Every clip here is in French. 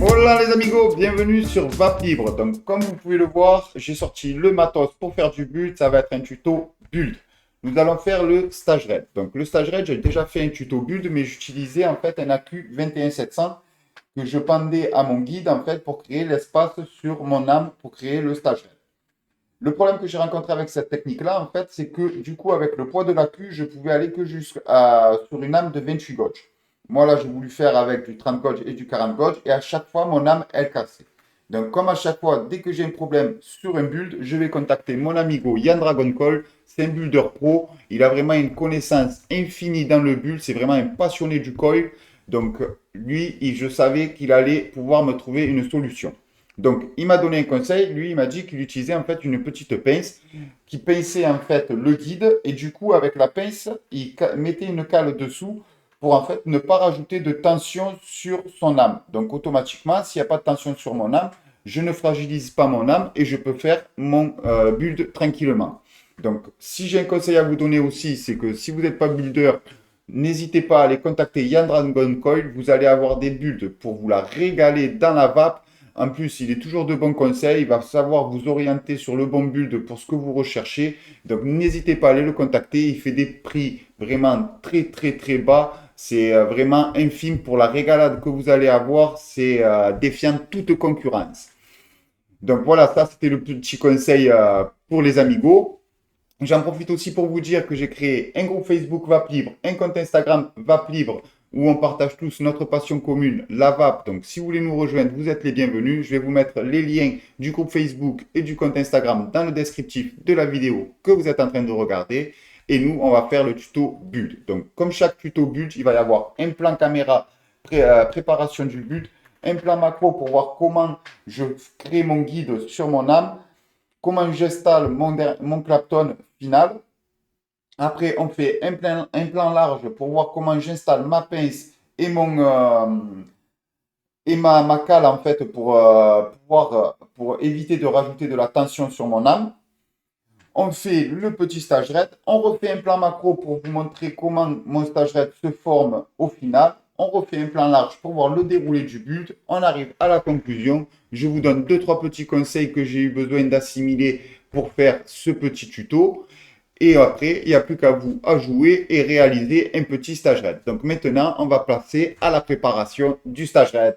Hola les amigos, bienvenue sur Vape Libre. Donc comme vous pouvez le voir, j'ai sorti le matos pour faire du build. Ça va être un tuto build. Nous allons faire le stage raid. Donc le stage raid, j'ai déjà fait un tuto build, mais j'utilisais en fait un AQ 21700 que je pendais à mon guide en fait pour créer l'espace sur mon âme pour créer le stage raid. Le problème que j'ai rencontré avec cette technique-là, en fait, c'est que du coup, avec le poids de la queue, je pouvais aller que jusqu'à sur une âme de 28 gauge. Moi, là, j'ai voulu faire avec du 30 gauge et du 40 gauge, et à chaque fois, mon âme, elle cassait. Donc, comme à chaque fois, dès que j'ai un problème sur un build, je vais contacter mon amigo Yann Dragon Call. C'est un builder pro. Il a vraiment une connaissance infinie dans le build. C'est vraiment un passionné du coil. Donc, lui, je savais qu'il allait pouvoir me trouver une solution. Donc, il m'a donné un conseil. Lui, il m'a dit qu'il utilisait en fait une petite pince qui pinçait en fait le guide. Et du coup, avec la pince, il mettait une cale dessous pour en fait ne pas rajouter de tension sur son âme. Donc, automatiquement, s'il n'y a pas de tension sur mon âme, je ne fragilise pas mon âme et je peux faire mon build tranquillement. Donc, si j'ai un conseil à vous donner aussi, c'est que si vous n'êtes pas builder, n'hésitez pas à aller contacter Yann Dragon Coil. Vous allez avoir des builds pour vous la régaler dans la vape. En plus, il est toujours de bons conseils. Il va savoir vous orienter sur le bon build pour ce que vous recherchez. Donc, n'hésitez pas à aller le contacter. Il fait des prix vraiment très bas. C'est vraiment infime pour la régalade que vous allez avoir. C'est défiant toute concurrence. Donc, voilà, ça, c'était le petit conseil pour les amigos. J'en profite aussi pour vous dire que j'ai créé un groupe Facebook Vape Libre, un compte Instagram Vape Libre où on partage tous notre passion commune, la vape. Donc, si vous voulez nous rejoindre, vous êtes les bienvenus. Je vais vous mettre les liens du groupe Facebook et du compte Instagram dans le descriptif de la vidéo que vous êtes en train de regarder. Et nous, on va faire le tuto build. Donc, comme chaque tuto build, il va y avoir un plan caméra, préparation du build, un plan macro pour voir comment je crée mon guide sur mon âme, comment j'installe mon Clapton final. Après, on fait un plan large pour voir comment j'installe ma pince et ma cale en fait pour éviter de rajouter de la tension sur mon âme. On fait le petit stage raid. On refait un plan macro pour vous montrer comment mon stage raid se forme au final. On refait un plan large pour voir le déroulé du build. On arrive à la conclusion. Je vous donne 2-3 petits conseils que j'ai eu besoin d'assimiler pour faire ce petit tuto. Et après, il n'y a plus qu'à vous à jouer et réaliser un petit stage raid. Donc maintenant, on va passer à la préparation du stage raid.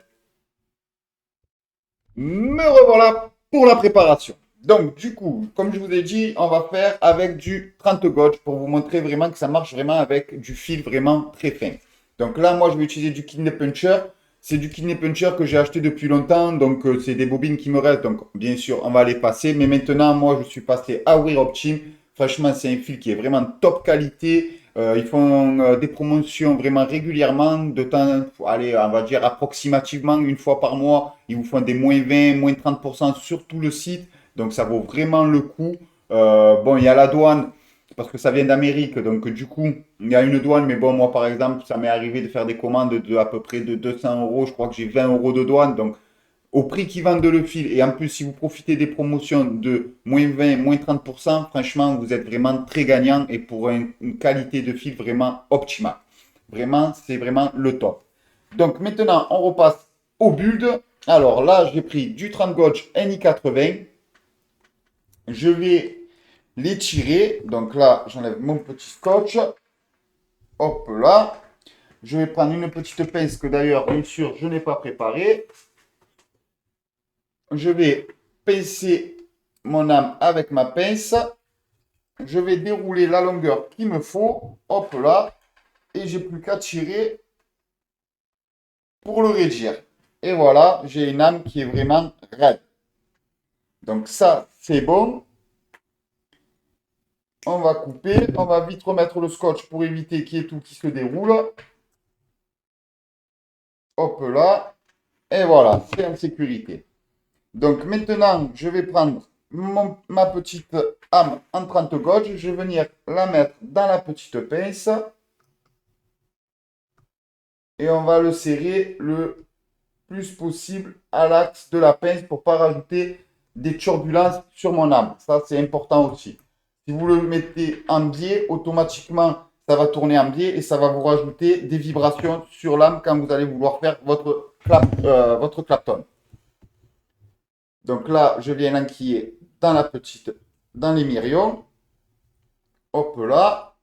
Me revoilà pour la préparation. Donc du coup, comme je vous ai dit, on va faire avec du 30 gauge pour vous montrer vraiment que ça marche vraiment avec du fil vraiment très fin. Donc là, moi, je vais utiliser du kidney puncher. C'est du kidney puncher que j'ai acheté depuis longtemps. Donc c'est des bobines qui me restent. Donc bien sûr, on va les passer. Mais maintenant, moi, je suis passé à Wear Optim. Franchement, c'est un fil qui est vraiment top qualité. Ils font des promotions vraiment régulièrement, de temps, allez, on va dire approximativement une fois par mois. Ils vous font des moins 20, moins 30% sur tout le site. Donc ça vaut vraiment le coup. Bon, il y a la douane parce que ça vient d'Amérique. Donc du coup, il y a une douane. Mais bon, moi par exemple, ça m'est arrivé de faire des commandes de à peu près de 200 euros. Je crois que j'ai 20 euros de douane. Donc au prix qu'ils vendent le fil, et en plus, si vous profitez des promotions de moins 20, moins 30%, franchement, vous êtes vraiment très gagnant et pour une qualité de fil vraiment optimale. Vraiment, c'est vraiment le top. Donc maintenant, on repasse au build. Alors là, j'ai pris du 30 gauge NI80. Je vais l'étirer. Donc là, j'enlève mon petit scotch. Hop là. Je vais prendre une petite pince que d'ailleurs, bien sûr, je n'ai pas préparée. Je vais pincer mon âme avec ma pince. Je vais dérouler la longueur qu'il me faut. Hop là. Et j'ai plus qu'à tirer pour le régir. Et voilà, j'ai une âme qui est vraiment raide. Donc ça, c'est bon. On va couper. On va vite remettre le scotch pour éviter qu'il y ait tout qui se déroule. Hop là. Et voilà, c'est en sécurité. Donc maintenant, je vais prendre ma petite âme en 30 gauge. Je vais venir la mettre dans la petite pince. Et on va le serrer le plus possible à l'axe de la pince pour ne pas rajouter des turbulences sur mon âme. Ça, c'est important aussi. Si vous le mettez en biais, automatiquement, ça va tourner en biais et ça va vous rajouter des vibrations sur l'âme quand vous allez vouloir faire votre clapton. Donc là, je viens l'enquiller dans l'émirion. Hop là.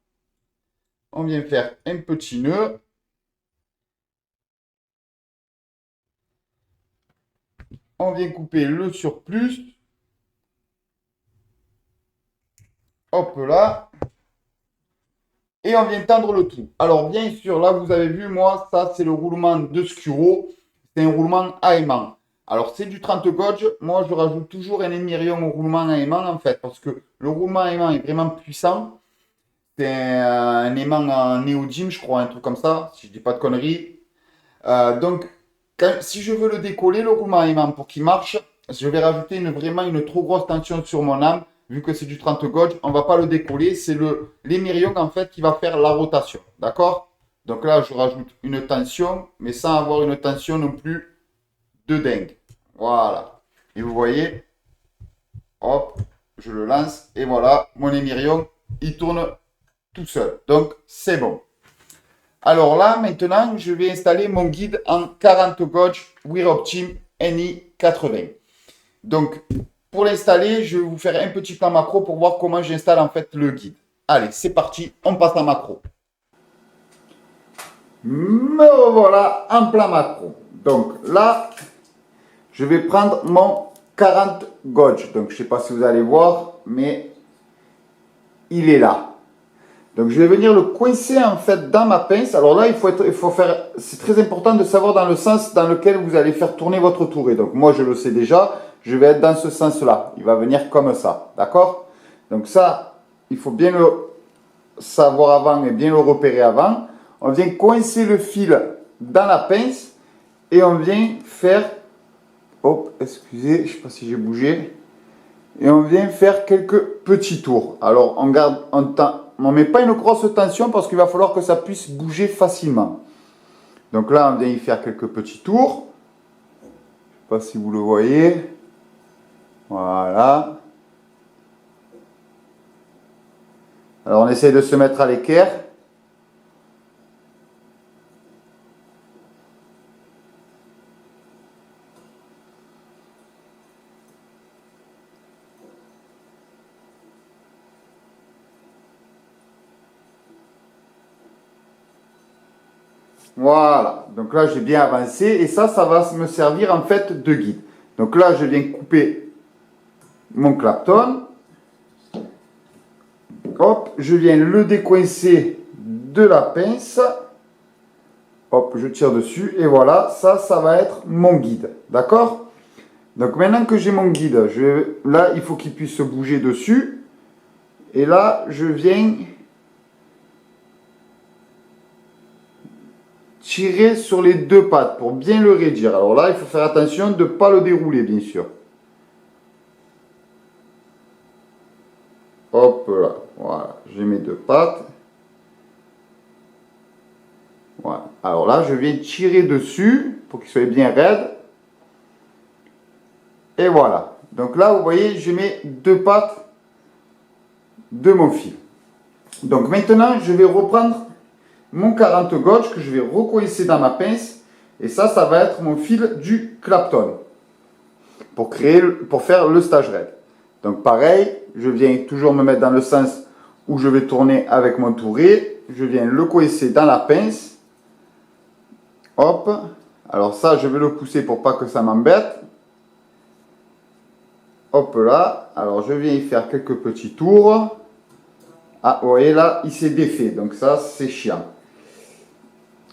On vient faire un petit nœud. On vient couper le surplus. Hop là. Et on vient tendre le tout. Alors bien sûr, là vous avez vu, moi, ça c'est le roulement de Skuro. C'est un roulement à aimant. Alors c'est du 30 gauge. Moi je rajoute toujours un émirion au roulement à aimant en fait. Parce que le roulement à aimant est vraiment puissant. C'est un aimant en néodyme, je crois, un truc comme ça, si je dis pas de conneries. Donc si je veux le décoller, le roulement à aimant pour qu'il marche, je vais rajouter vraiment une trop grosse tension sur mon âme. Vu que c'est du 30 gauge, on ne va pas le décoller. C'est l'émirion en fait qui va faire la rotation. D'accord? Donc là, je rajoute une tension, mais sans avoir une tension non plus de dingue. Voilà. Et vous voyez, hop, je le lance. Et voilà, mon émirion, il tourne tout seul. Donc, c'est bon. Alors là, maintenant, je vais installer mon guide en 40 gauge WearOptim NI80. Donc, pour l'installer, je vais vous faire un petit plan macro pour voir comment j'installe en fait le guide. Allez, c'est parti, on passe en macro. Me revoilà en plan macro. Donc là, je vais prendre mon 40 gauge. Donc je ne sais pas si vous allez voir, mais il est là. Donc je vais venir le coincer en fait dans ma pince. Alors là, c'est très important de savoir dans le sens dans lequel vous allez faire tourner votre tourée. Donc moi, je le sais déjà. Je vais être dans ce sens-là. Il va venir comme ça. D'accord? Donc ça, il faut bien le savoir avant et bien le repérer avant. On vient coincer le fil dans la pince et on vient faire... Hop, excusez, je ne sais pas si j'ai bougé. Et on vient faire quelques petits tours. Alors, on ne met pas une grosse tension parce qu'il va falloir que ça puisse bouger facilement. Donc là, on vient y faire quelques petits tours. Je ne sais pas si vous le voyez. Voilà. Alors on essaye de se mettre à l'équerre. Voilà. Donc là j'ai bien avancé et ça va me servir en fait de guide. Donc là je viens couper mon clapton. Hop, je viens le décoincer de la pince. Hop, je tire dessus et voilà, ça va être mon guide. D'accord? Donc maintenant que j'ai mon guide, là il faut qu'il puisse se bouger dessus. Et là, je viens tirer sur les deux pattes pour bien le raidir. Alors là, il faut faire attention de ne pas le dérouler, bien sûr. Hop là, voilà, j'ai mes deux pattes. Voilà. Alors là, je viens tirer dessus pour qu'il soit bien raide. Et voilà. Donc là, vous voyez, j'ai mes deux pattes de mon fil. Donc maintenant, je vais reprendre mon 40 gauge que je vais recoincer dans ma pince. Et ça va être mon fil du clapton pour faire le stage raid. Donc pareil, je viens toujours me mettre dans le sens où je vais tourner avec mon touret. Je viens le coincer dans la pince. Hop. Alors ça, je vais le pousser pour pas que ça m'embête. Hop là. Alors je viens y faire quelques petits tours. Ah, vous voyez là, il s'est défait. Donc ça, c'est chiant.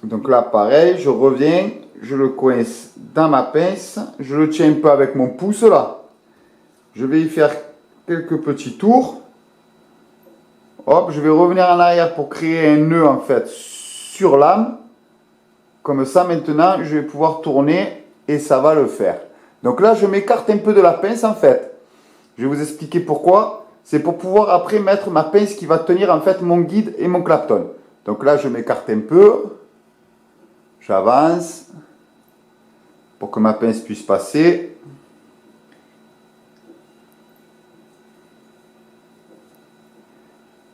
Donc là, pareil, je reviens. Je le coince dans ma pince. Je le tiens un peu avec mon pouce là. Je vais y faire quelques petits tours. Hop, je vais revenir en arrière pour créer un nœud en fait sur l'âme. Comme ça, maintenant, je vais pouvoir tourner et ça va le faire. Donc là, je m'écarte un peu de la pince en fait. Je vais vous expliquer pourquoi. C'est pour pouvoir après mettre ma pince qui va tenir en fait mon guide et mon clapton. Donc là, je m'écarte un peu. J'avance pour que ma pince puisse passer.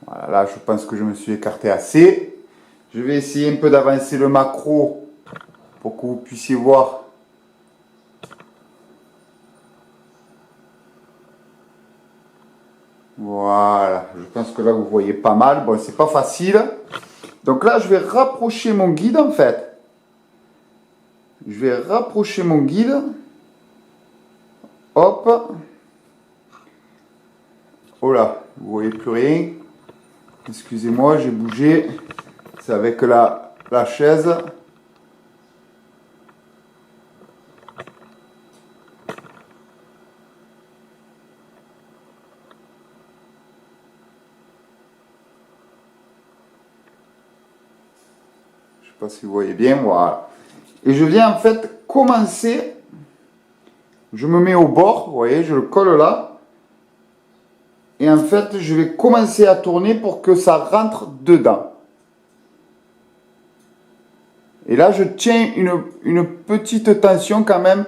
Voilà, là, je pense que je me suis écarté assez. Je vais essayer un peu d'avancer le macro pour que vous puissiez voir. Voilà, je pense que là, vous voyez pas mal. Bon, c'est pas facile. Donc là, je vais rapprocher mon guide, en fait. Je vais rapprocher mon guide. Hop. Oh là, vous voyez plus rien. Excusez-moi, j'ai bougé. C'est avec la chaise. Je sais pas si vous voyez bien, voilà. Et je viens en fait commencer. Je me mets au bord, vous voyez, je le colle là. Et en fait, je vais commencer à tourner pour que ça rentre dedans. Et là, je tiens une petite tension quand même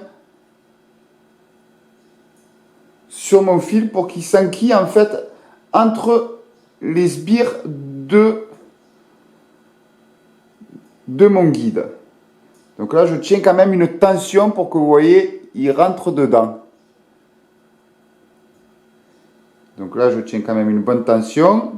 sur mon fil pour qu'il s'enquille en fait entre les sbires de mon guide. Donc là, je tiens quand même une tension pour que vous voyez, il rentre dedans. Donc là, je tiens quand même une bonne tension.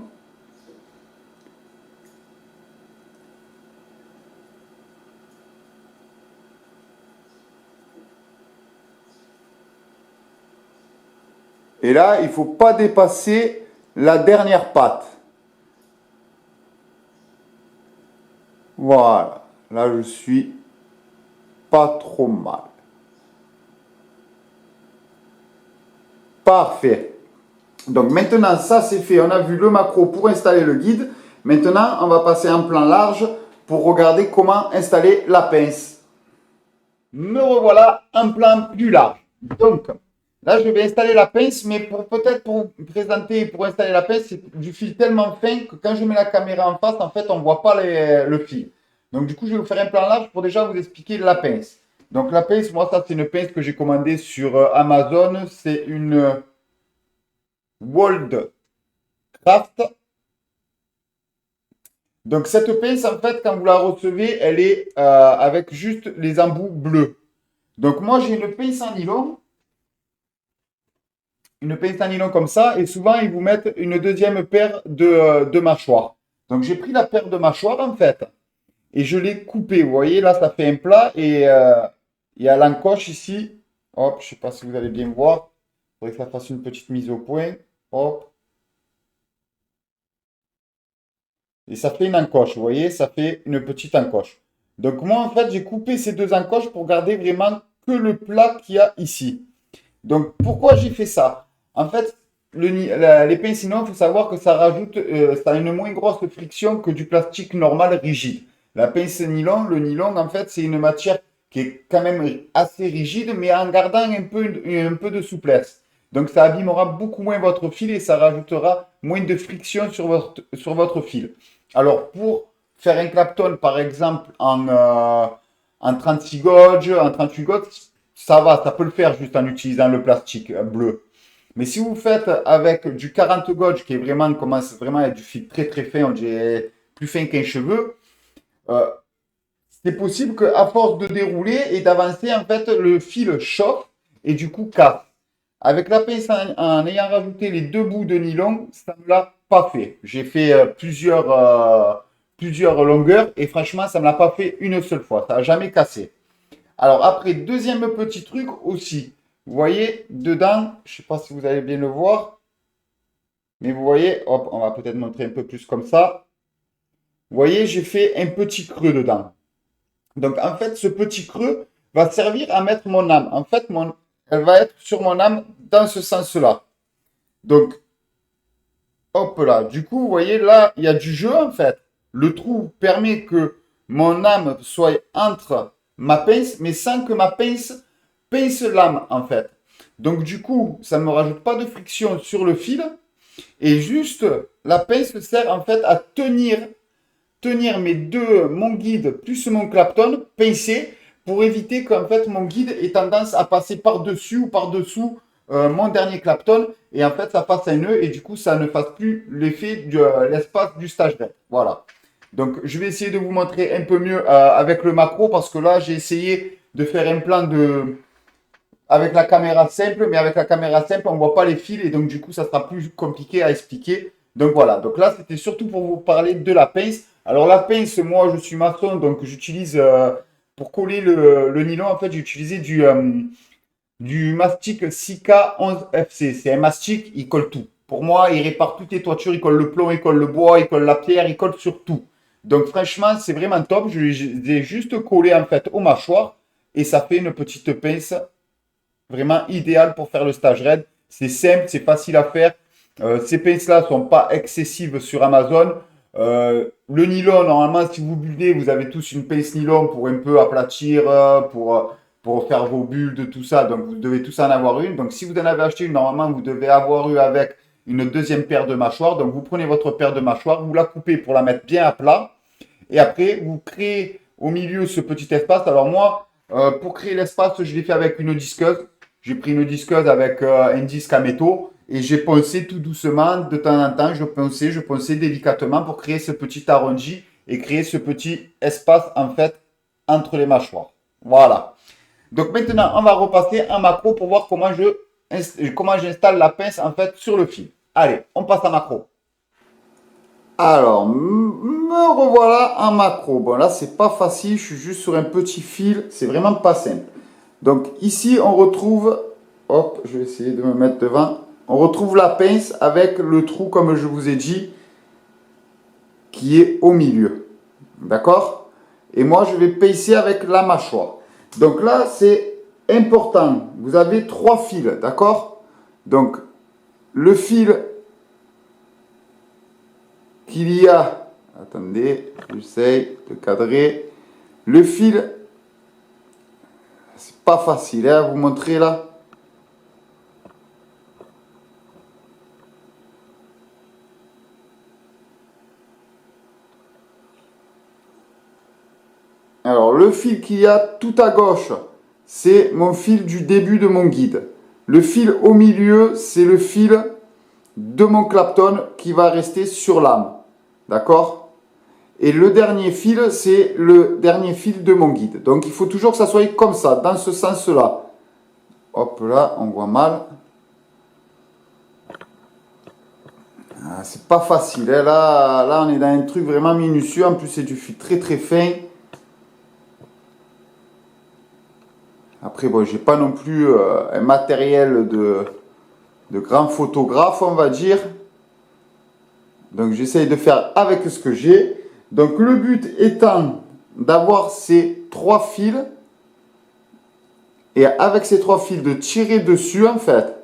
Et là, il ne faut pas dépasser la dernière patte. Voilà. Là, je suis pas trop mal. Parfait. Donc maintenant, ça c'est fait. On a vu le macro pour installer le guide. Maintenant, on va passer en plan large pour regarder comment installer la pince. Me revoilà en plan plus large. Donc, là, je vais installer la pince, mais peut-être pour vous présenter, pour installer la pince, c'est du fil tellement fin que quand je mets la caméra en face, en fait, on ne voit pas le fil. Donc, du coup, je vais vous faire un plan large pour déjà vous expliquer la pince. Donc, la pince, moi, ça, c'est une pince que j'ai commandée sur Amazon. C'est une Wold Craft. Donc, cette pince, en fait, quand vous la recevez, elle est avec juste les embouts bleus. Donc, moi, j'ai une pince en nylon. Une pince en nylon comme ça, et souvent ils vous mettent une deuxième paire de mâchoires. Donc j'ai pris la paire de mâchoires en fait, et je l'ai coupée. Vous voyez, là ça fait un plat, et il y a l'encoche ici. Hop, je ne sais pas si vous allez bien voir. Il faudrait que ça fasse une petite mise au point. Hop. Et ça fait une encoche, vous voyez, ça fait une petite encoche. Donc moi en fait j'ai coupé ces deux encoches pour garder vraiment que le plat qu'il y a ici. Donc pourquoi j'ai fait ça? En fait, les pinces nylon, il faut savoir que ça rajoute, ça a une moins grosse friction que du plastique normal rigide. La pince nylon, le nylon, en fait, c'est une matière qui est quand même assez rigide, mais en gardant un peu de souplesse. Donc ça abîmera beaucoup moins votre fil et ça rajoutera moins de friction sur votre fil. Alors pour faire un Clapton, par exemple, en 36 gauge, en 38 gauge, ça va, ça peut le faire juste en utilisant le plastique bleu. Mais si vous faites avec du 40 gauge, qui est vraiment, commence vraiment à être du fil très très fin, on dirait plus fin qu'un cheveu, euh, c'est possible qu'à force de dérouler et d'avancer, en fait, le fil chauffe et du coup casse. Avec la pince, en ayant rajouté les deux bouts de nylon, ça ne l'a pas fait. J'ai fait plusieurs longueurs et franchement, ça ne me l'a pas fait une seule fois. Ça n'a jamais cassé. Alors après, deuxième petit truc aussi. Vous voyez, dedans, je ne sais pas si vous allez bien le voir, mais vous voyez, hop, on va peut-être montrer un peu plus comme ça. Vous voyez, j'ai fait un petit creux dedans. Donc en fait, ce petit creux va servir à mettre mon âme. En fait, elle va être sur mon âme dans ce sens-là. Donc, hop là. Du coup, vous voyez, là, il y a du jeu en fait. Le trou permet que mon âme soit entre ma pince, mais sans que ma pince pince l'âme en fait. Donc du coup, ça ne me rajoute pas de friction sur le fil. Et juste, la pince sert en fait à tenir mon guide plus mon Clapton pincé pour éviter qu'en fait mon guide ait tendance à passer par-dessus ou par-dessous mon dernier Clapton et en fait ça fasse un nœud et du coup ça ne fasse plus l'effet de l'espace du stage red. Voilà. Donc je vais essayer de vous montrer un peu mieux avec le macro parce que là j'ai essayé de faire un plan avec la caméra simple, mais avec la caméra simple on ne voit pas les fils et donc du coup ça sera plus compliqué à expliquer. Donc voilà, donc là c'était surtout pour vous parler de la pince. Alors la pince, moi je suis maçon donc j'utilise pour coller le nylon en fait j'ai utilisé du mastic Sika 11FC. C'est un mastic, il colle tout. Pour moi, il répare toutes les toitures, il colle le plomb, il colle le bois, il colle la pierre, il colle sur tout. Donc franchement, c'est vraiment top. Je l'ai juste collé en fait aux mâchoires et ça fait une petite pince vraiment idéale pour faire le stage raid. C'est simple, c'est facile à faire. Ces pinces-là ne sont pas excessives sur Amazon. Le nylon, normalement, si vous buldez, vous avez tous une pince nylon pour un peu aplatir, pour faire vos bulles, de tout ça. Donc, vous devez tous en avoir une. Donc, si vous en avez acheté une, normalement, vous devez avoir eu avec une deuxième paire de mâchoires. Donc, vous prenez votre paire de mâchoires, vous la coupez pour la mettre bien à plat. Et après, vous créez au milieu ce petit espace. Alors, moi, pour créer l'espace, je l'ai fait avec une disqueuse. J'ai pris une disqueuse avec un disque à métaux et j'ai poncé tout doucement. De temps en temps, je ponçais délicatement pour créer ce petit arrondi et créer ce petit espace en fait entre les mâchoires. Voilà. Donc maintenant, on va repasser en macro pour voir comment j'installe la pince en fait sur le fil. Allez, on passe en macro. Alors, me revoilà en macro. Bon, là, c'est pas facile. Je suis juste sur un petit fil. C'est vraiment pas simple. Donc, ici, on retrouve... Hop, je vais essayer de me mettre devant. On retrouve la pince avec le trou, comme je vous ai dit, qui est au milieu. D'accord? Et moi, je vais pincer avec la mâchoire. Donc là, c'est important. Vous avez 3 fils, d'accord? Donc, le fil qu'il y a... Attendez, j'essaye de cadrer. Le fil, c'est pas facile à vous montrer là. Alors, le fil qu'il y a tout à gauche, c'est mon fil du début de mon guide. Le fil au milieu, c'est le fil de mon Clapton qui va rester sur lame. D'accord? Et le dernier fil, c'est le dernier fil de mon guide. Donc, il faut toujours que ça soit comme ça, dans ce sens-là. Hop là, on voit mal. Ah, c'est pas facile. Hein. Là, on est dans un truc vraiment minutieux. En plus, c'est du fil très très fin. Après, bon, j'ai pas non plus un matériel de grand photographe, on va dire. Donc, j'essaye de faire avec ce que j'ai. Donc, le but étant d'avoir ces 3 fils. Et avec ces 3 fils, de tirer dessus, en fait.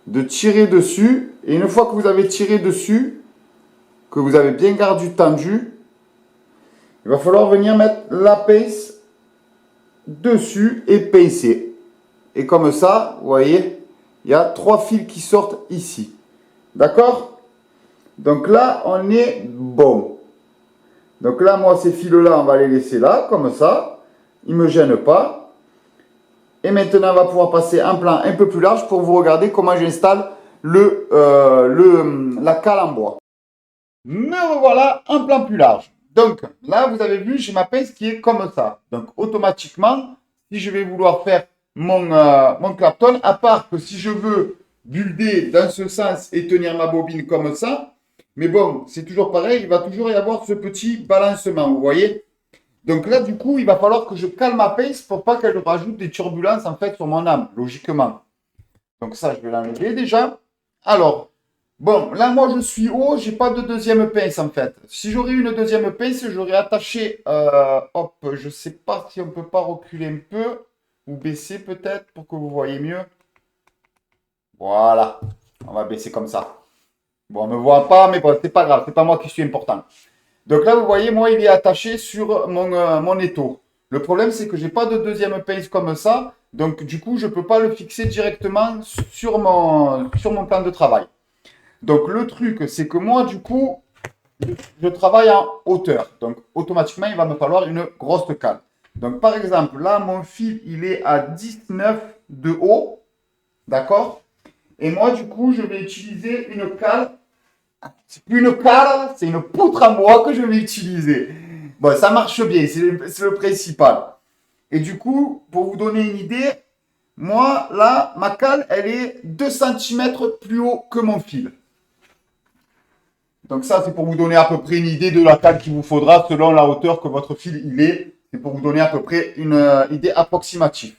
De tirer dessus. Et une fois que vous avez tiré dessus, que vous avez bien gardé tendu, il va falloir venir mettre la pince dessus et pincer. Et comme ça, vous voyez, il y a 3 fils qui sortent ici. D'accord? Donc là, on est bon. Donc là, moi, ces fils-là, on va les laisser là, comme ça. Ils ne me gênent pas. Et maintenant, on va pouvoir passer un plan un peu plus large pour vous regarder comment j'installe la cale en bois. Me revoilà un plan plus large. Donc là, vous avez vu, j'ai ma pince qui est comme ça. Donc automatiquement, si je vais vouloir faire mon Clapton, à part que si je veux builder dans ce sens et tenir ma bobine comme ça, mais bon, c'est toujours pareil, il va toujours y avoir ce petit balancement, vous voyez? Donc là, du coup, il va falloir que je cale ma pince pour pas qu'elle rajoute des turbulences en fait sur mon âme, logiquement. Donc ça, je vais l'enlever déjà. Alors, bon, là, moi, je suis haut, j'ai pas de deuxième pince, en fait. Si j'aurais une deuxième pince, j'aurais attaché, hop, je sais pas si on peut pas reculer un peu, ou baisser peut-être, pour que vous voyez mieux. Voilà, on va baisser comme ça. Bon, on ne me voit pas, mais bon, c'est pas grave, c'est pas moi qui suis important. Donc là, vous voyez, moi, il est attaché sur mon étau. Le problème, c'est que j'ai pas de deuxième pince comme ça, donc du coup, je peux pas le fixer directement sur mon plan de travail. Donc le truc, c'est que moi, du coup, je travaille en hauteur. Donc automatiquement, il va me falloir une grosse cale. Donc par exemple, là, mon fil, il est à 19 de haut. D'accord? Et moi, du coup, je vais utiliser une cale. C'est plus une cale, c'est une poutre à bois que je vais utiliser. Bon, ça marche bien, c'est le principal. Et du coup, pour vous donner une idée, moi, là, ma cale, elle est 2 centimètres plus haut que mon fil. Donc ça, c'est pour vous donner à peu près une idée de la cale qu'il vous faudra selon la hauteur que votre fil il est. C'est pour vous donner à peu près une idée approximative.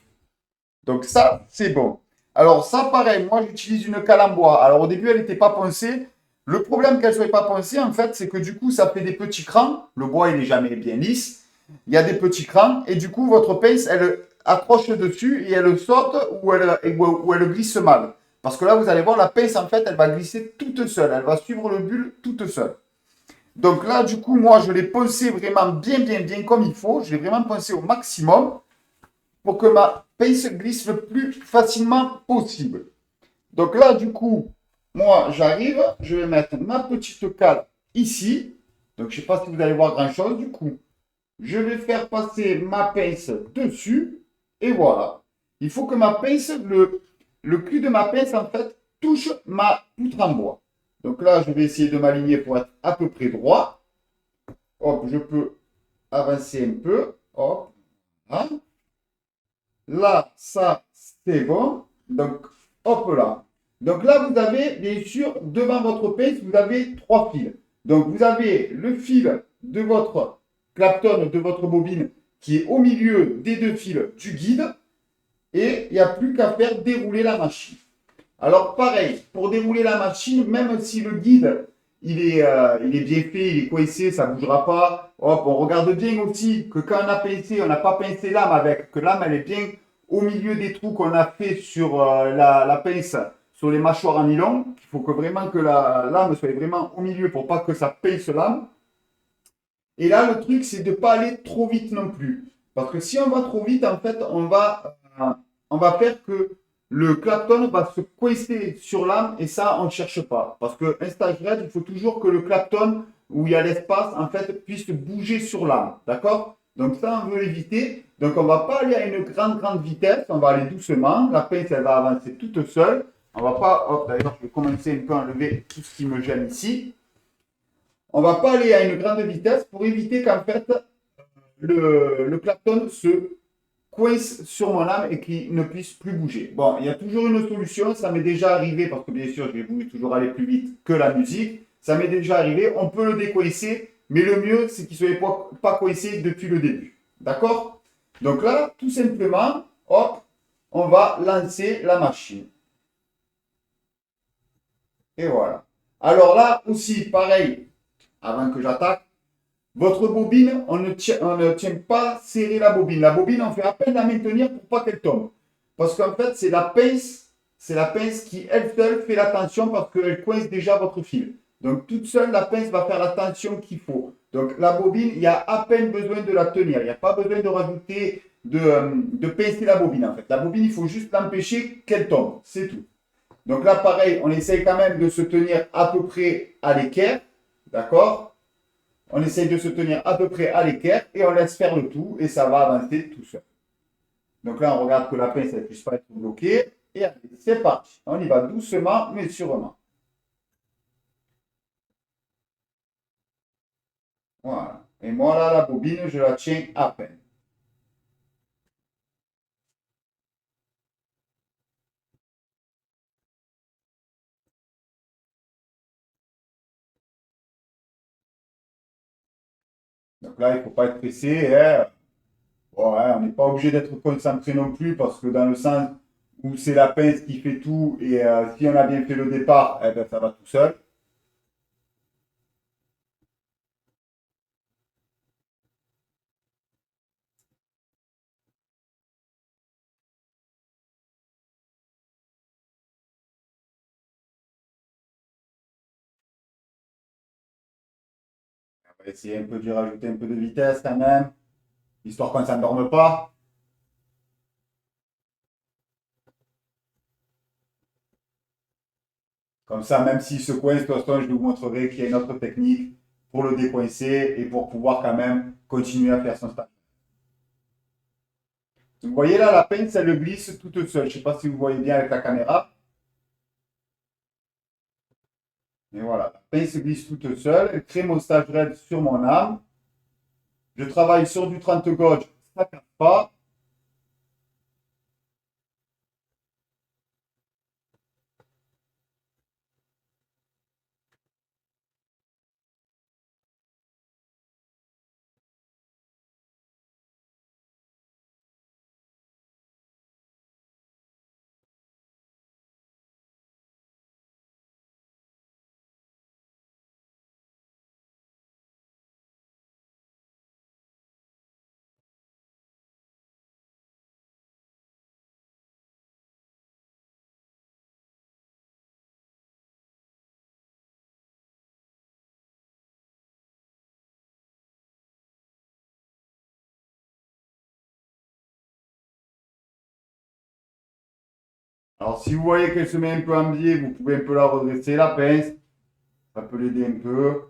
Donc ça, c'est bon. Alors ça, pareil, moi j'utilise une cale en bois. Alors au début, elle n'était pas poncée. Le problème qu'elle ne soit pas poncée, en fait, c'est que du coup, ça fait des petits crans. Le bois, il n'est jamais bien lisse. Il y a des petits crans. Et du coup, votre pince, elle accroche dessus et elle saute ou elle glisse mal. Parce que là, vous allez voir, la pince, en fait, elle va glisser toute seule. Elle va suivre le bulle toute seule. Donc là, du coup, moi, je l'ai poncé vraiment bien comme il faut. Je l'ai vraiment poncé au maximum pour que ma pince glisse le plus facilement possible. Donc là, du coup, moi, j'arrive, je vais mettre ma petite cale ici. Donc, je ne sais pas si vous allez voir grand-chose. Du coup, je vais faire passer ma pince dessus. Et voilà. Il faut que ma pince, le cul de ma pince, en fait, touche ma poutre en bois. Donc là, je vais essayer de m'aligner pour être à peu près droit. Hop, je peux avancer un peu. Hop. Hein. Là, ça, c'est bon. Donc, hop là. Donc là, vous avez, bien sûr, devant votre pince, vous avez 3 fils. Donc, vous avez le fil de votre clapton, de votre bobine, qui est au milieu des 2 fils du guide. Et il n'y a plus qu'à faire dérouler la machine. Alors, pareil, pour dérouler la machine, même si le guide, il est bien fait, il est coincé, ça ne bougera pas. Hop, on regarde bien aussi que quand on a pincé, on n'a pas pincé l'âme avec, que l'âme, elle est bien au milieu des trous qu'on a fait sur la pince, sur les mâchoires en nylon. Il faut que vraiment que la lame soit vraiment au milieu pour pas que ça pince l'âme. Et là, le truc, c'est de ne pas aller trop vite non plus. Parce que si on va trop vite, en fait, on va faire que le clapton va se coincer sur l'âme et ça, on ne cherche pas. Parce qu'un stage raid, il faut toujours que le clapton, où il y a l'espace, en fait, puisse bouger sur l'âme. D'accord? Donc ça, on veut l'éviter. Donc on ne va pas aller à une grande vitesse, on va aller doucement. La pince, elle va avancer toute seule. On va pas, hop, d'ailleurs, je vais commencer un peu à enlever tout ce qui me gêne ici. On ne va pas aller à une grande vitesse pour éviter qu'en fait, le clapton se coince sur mon âme et qu'il ne puisse plus bouger. Bon, il y a toujours une solution, ça m'est déjà arrivé, parce que bien sûr, je vais voulu toujours aller plus vite que la musique. Ça m'est déjà arrivé, on peut le décoincer, mais le mieux, c'est qu'il ne soit pas coincé depuis le début. D'accord? Donc là, tout simplement, hop, on va lancer la machine. Et voilà. Alors là aussi, pareil, avant que j'attaque, votre bobine, on ne tient pas serré la bobine. La bobine, on fait à peine la maintenir pour pas qu'elle tombe. Parce qu'en fait, c'est la pince qui, elle seule, fait la tension parce qu'elle coince déjà votre fil. Donc, toute seule, la pince va faire la tension qu'il faut. Donc, la bobine, il y a à peine besoin de la tenir. Il n'y a pas besoin de rajouter, de pincer la bobine, en fait. La bobine, il faut juste l'empêcher qu'elle tombe. C'est tout. Donc là, pareil, on essaye quand même de se tenir à peu près à l'équerre. D'accord? On essaye de se tenir à peu près à l'équerre et on laisse faire le tout et ça va avancer tout seul. Donc là, on regarde que la pince ne puisse pas être bloquée. Et allez, c'est parti. On y va doucement mais sûrement. Voilà. Et moi là, la bobine, je la tiens à peine. Donc là, il ne faut pas être pressé. Hein. Ouais, on n'est pas obligé d'être concentré non plus parce que dans le sens où c'est la pince qui fait tout et si on a bien fait le départ, eh ben, ça va tout seul. On va essayer un peu d'y rajouter un peu de vitesse quand même, histoire qu'on ne s'endorme pas. Comme ça, même s'il se coince, de toute façon, je vous montrerai qu'il y a une autre technique pour le décoincer et pour pouvoir quand même continuer à faire son stage. Vous voyez là, la pince, elle glisse toute seule. Je ne sais pas si vous voyez bien avec la caméra. Et voilà, la pince glisse toute seule. Elle crée mon stage red sur mon âme. Je travaille sur du 30 gauge, ça ne casse pas. Alors, si vous voyez qu'elle se met un peu en biais, vous pouvez un peu la redresser, la pince. Ça peut l'aider un peu.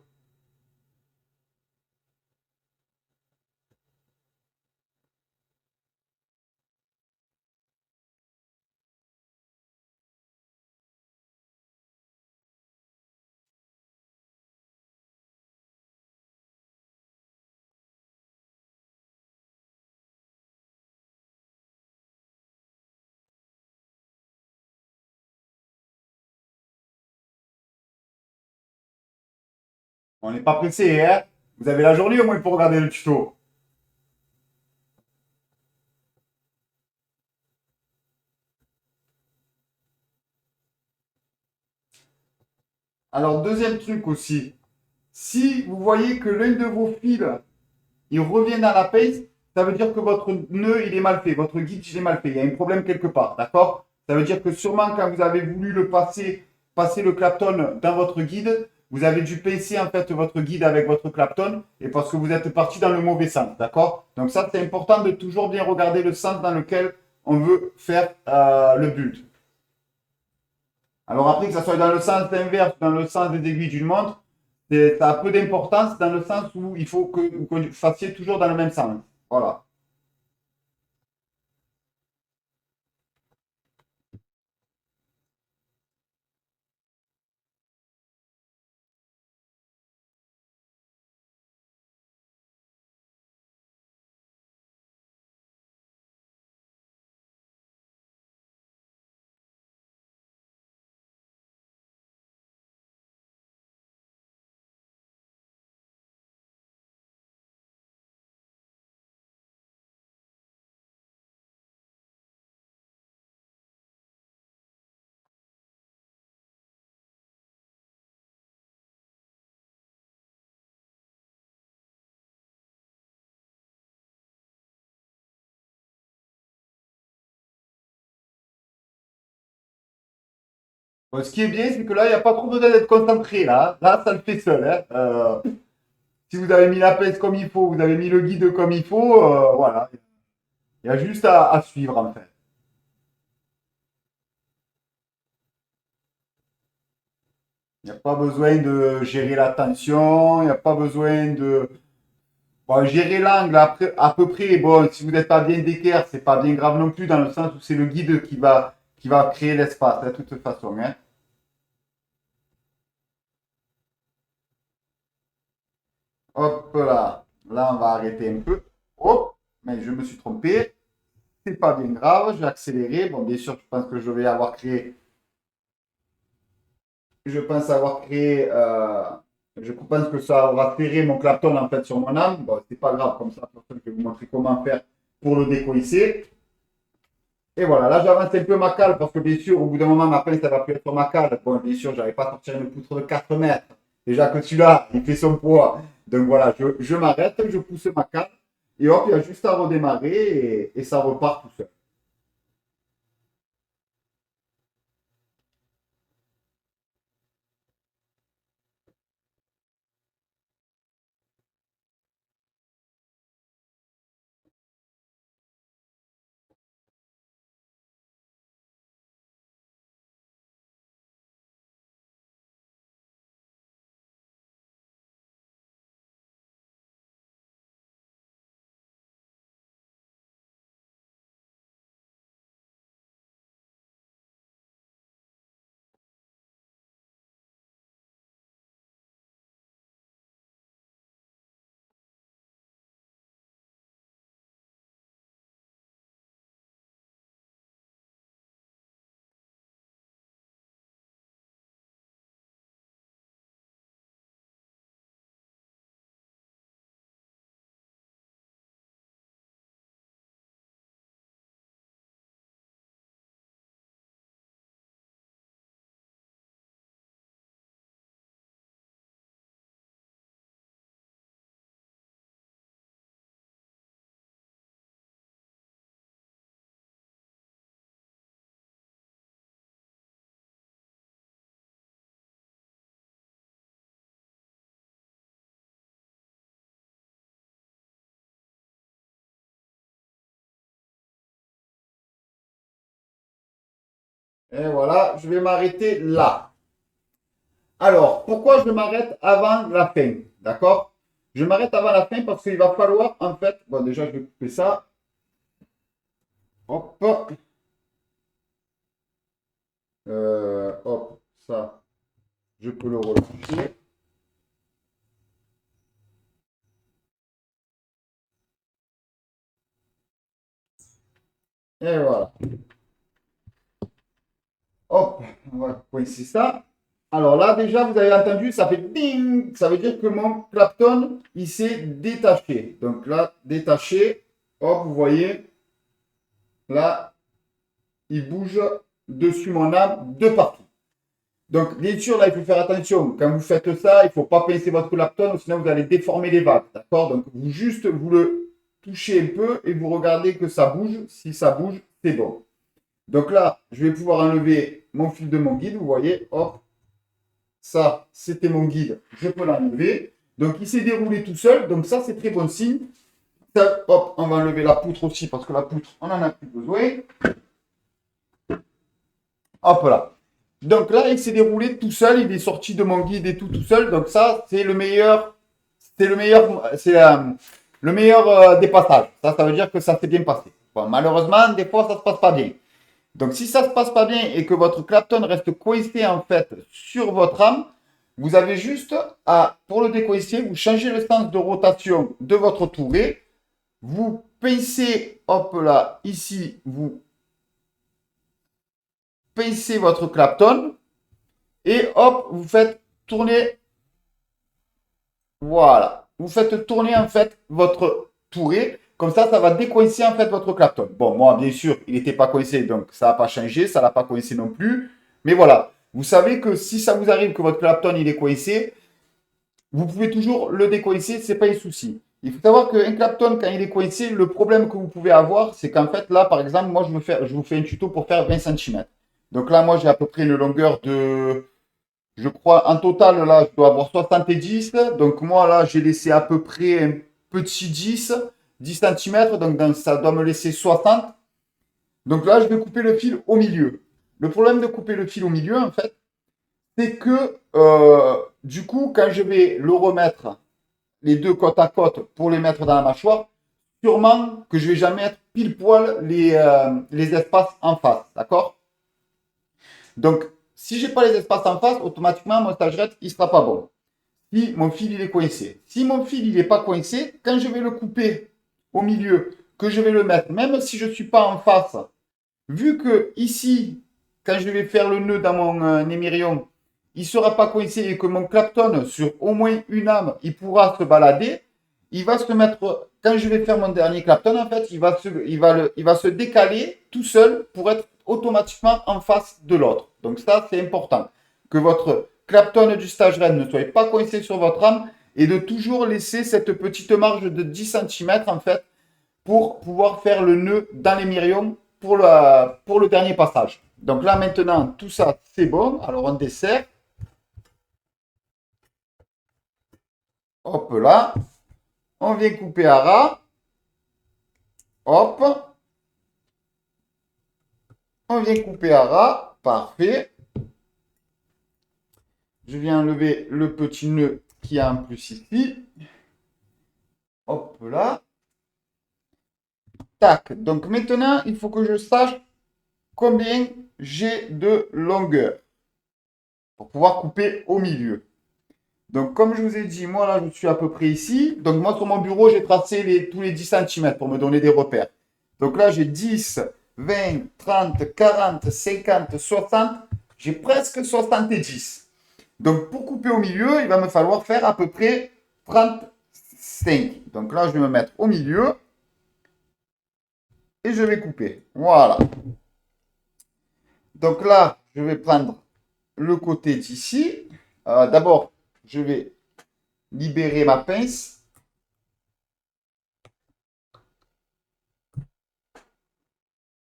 On n'est pas pressé, hein? Vous avez la journée au moins pour regarder le tuto. Alors, deuxième truc aussi. Si vous voyez que l'un de vos fils, il revient dans la pince, ça veut dire que votre nœud, il est mal fait. Votre guide, il est mal fait. Il y a un problème quelque part, d'accord? Ça veut dire que sûrement, quand vous avez voulu le passer le clapton dans votre guide, vous avez dû pincer en fait votre guide avec votre clapton et parce que vous êtes parti dans le mauvais sens, d'accord? Donc ça, c'est important de toujours bien regarder le sens dans lequel on veut faire le build. Alors après, que ça soit dans le sens inverse, dans le sens des aiguilles d'une montre, ça a peu d'importance dans le sens où il faut que vous fassiez toujours dans le même sens. Voilà. Bon, ce qui est bien, c'est que là, il n'y a pas trop besoin d'être concentré. Là, ça le fait seul, hein. Si vous avez mis la pince comme il faut, vous avez mis le guide comme il faut, voilà. Il y a juste à suivre, en fait. Il n'y a pas besoin de gérer la tension, il n'y a pas besoin de. Bon, gérer l'angle à peu près, bon, si vous n'êtes pas bien d'équerre, c'est pas bien grave non plus, dans le sens où c'est le guide qui va créer l'espace, de toute façon, hein. Hop là. Là, on va arrêter un peu. Hop, mais je me suis trompé. C'est pas bien grave, j'ai accéléré. Bon, bien sûr, je pense avoir créé, je pense que ça aura ferré mon clapton en fait sur mon âme. Bon, c'est pas grave, comme ça, je vais vous montrer comment faire pour le décoincer. Et voilà, là j'avance un peu ma cale parce que bien sûr, au bout d'un moment, ma pince, elle va plus être sur ma cale. Bon, bien sûr, j'avais pas sorti une poutre de 4 mètres. Déjà que celui-là, il fait son poids. Donc voilà, je m'arrête, je pousse ma cale. Et hop, il y a juste à redémarrer et ça repart tout seul. Et voilà, je vais m'arrêter là. Alors, pourquoi je m'arrête avant la fin? D'accord? Je m'arrête avant la fin parce qu'il va falloir, en fait, bon, déjà, je vais couper ça. Hop. Hop, ça, je peux le relâcher. Et voilà. Hop, on va coincer ça. Alors là, déjà, vous avez entendu, ça fait ding. Ça veut dire que mon Clapton, il s'est détaché. Donc là, détaché. Hop, vous voyez, là, il bouge dessus mon âme de partout. Donc, bien sûr, là, il faut faire attention. Quand vous faites ça, il ne faut pas pincer votre Clapton, sinon vous allez déformer les vagues. D'accord? Donc, vous le touchez un peu et vous regardez que ça bouge. Si ça bouge, c'est bon. Donc là, je vais pouvoir enlever mon fil de mon guide. Vous voyez, hop, ça, c'était mon guide. Je peux l'enlever. Donc, il s'est déroulé tout seul. Donc, ça, c'est très bon signe. Ça, hop, on va enlever la poutre aussi parce que la poutre, on n'en a plus besoin. Hop là. Donc là, il s'est déroulé tout seul. Il est sorti de mon guide et tout seul. Donc ça, c'est le meilleur. Le meilleur des passages. Ça veut dire que ça s'est bien passé. Bon, malheureusement, des fois, ça se passe pas bien. Donc, si ça se passe pas bien et que votre Clapton reste coincé en fait sur votre âme, vous avez juste à, pour le décoincer, vous changez le sens de rotation de votre touret. Vous pincez, hop là, ici, vous pincez votre Clapton et hop, vous faites tourner. Voilà. Vous faites tourner en fait votre touret. Comme ça va décoincer en fait votre Clapton. Bon, moi, bien sûr, il n'était pas coincé, donc ça n'a pas changé, ça n'a pas coincé non plus. Mais voilà, vous savez que si ça vous arrive que votre Clapton il est coincé, vous pouvez toujours le décoincer, c'est pas un souci. Il faut savoir qu'un Clapton, quand il est coincé, le problème que vous pouvez avoir, c'est qu'en fait, là, par exemple, moi, je vous fais un tuto pour faire 20 cm. Donc là, moi, j'ai à peu près une longueur de, je crois, en total, là, je dois avoir 70. Donc moi, là, j'ai laissé à peu près un petit 10 cm. Donc ça doit me laisser 60. Donc là, je vais couper le fil au milieu. Le problème de couper le fil au milieu, en fait, c'est que du coup, quand je vais le remettre les deux côte à côte pour les mettre dans la mâchoire, sûrement que je vais jamais mettre pile poil les espaces en face. D'accord? Donc, si j'ai pas les espaces en face, automatiquement, mon stagerette, il sera pas bon. Si mon fil, il est coincé. Si mon fil, il n'est pas coincé, quand je vais le couper au milieu, que je vais le mettre, même si je ne suis pas en face, vu que ici, quand je vais faire le nœud dans mon émirion, il ne sera pas coincé et que mon Clapton, sur au moins une âme, il pourra se balader, il va se mettre, quand je vais faire mon dernier Clapton, en fait, il va se décaler tout seul pour être automatiquement en face de l'autre. Donc ça, c'est important. Que votre Clapton du stage RED ne soit pas coincé sur votre âme et de toujours laisser cette petite marge de 10 cm, en fait, pour pouvoir faire le nœud dans les mirions pour le dernier passage. Donc là, maintenant, tout ça, c'est bon. Alors, on dessert. Hop là. On vient couper à ras. Hop. On vient couper à ras. Parfait. Je viens enlever le petit nœud qui a en plus ici. Hop là. Tac. Donc maintenant, il faut que je sache combien j'ai de longueur pour pouvoir couper au milieu. Donc, comme je vous ai dit, moi, là, je suis à peu près ici. Donc, moi, sur mon bureau, j'ai tracé tous les 10 cm pour me donner des repères. Donc là, j'ai 10, 20, 30, 40, 50, 60. J'ai presque 70. Donc, pour couper au milieu, il va me falloir faire à peu près 35. Donc là, je vais me mettre au milieu et je vais couper. Voilà. Donc là, je vais prendre le côté d'ici. D'abord, je vais libérer ma pince.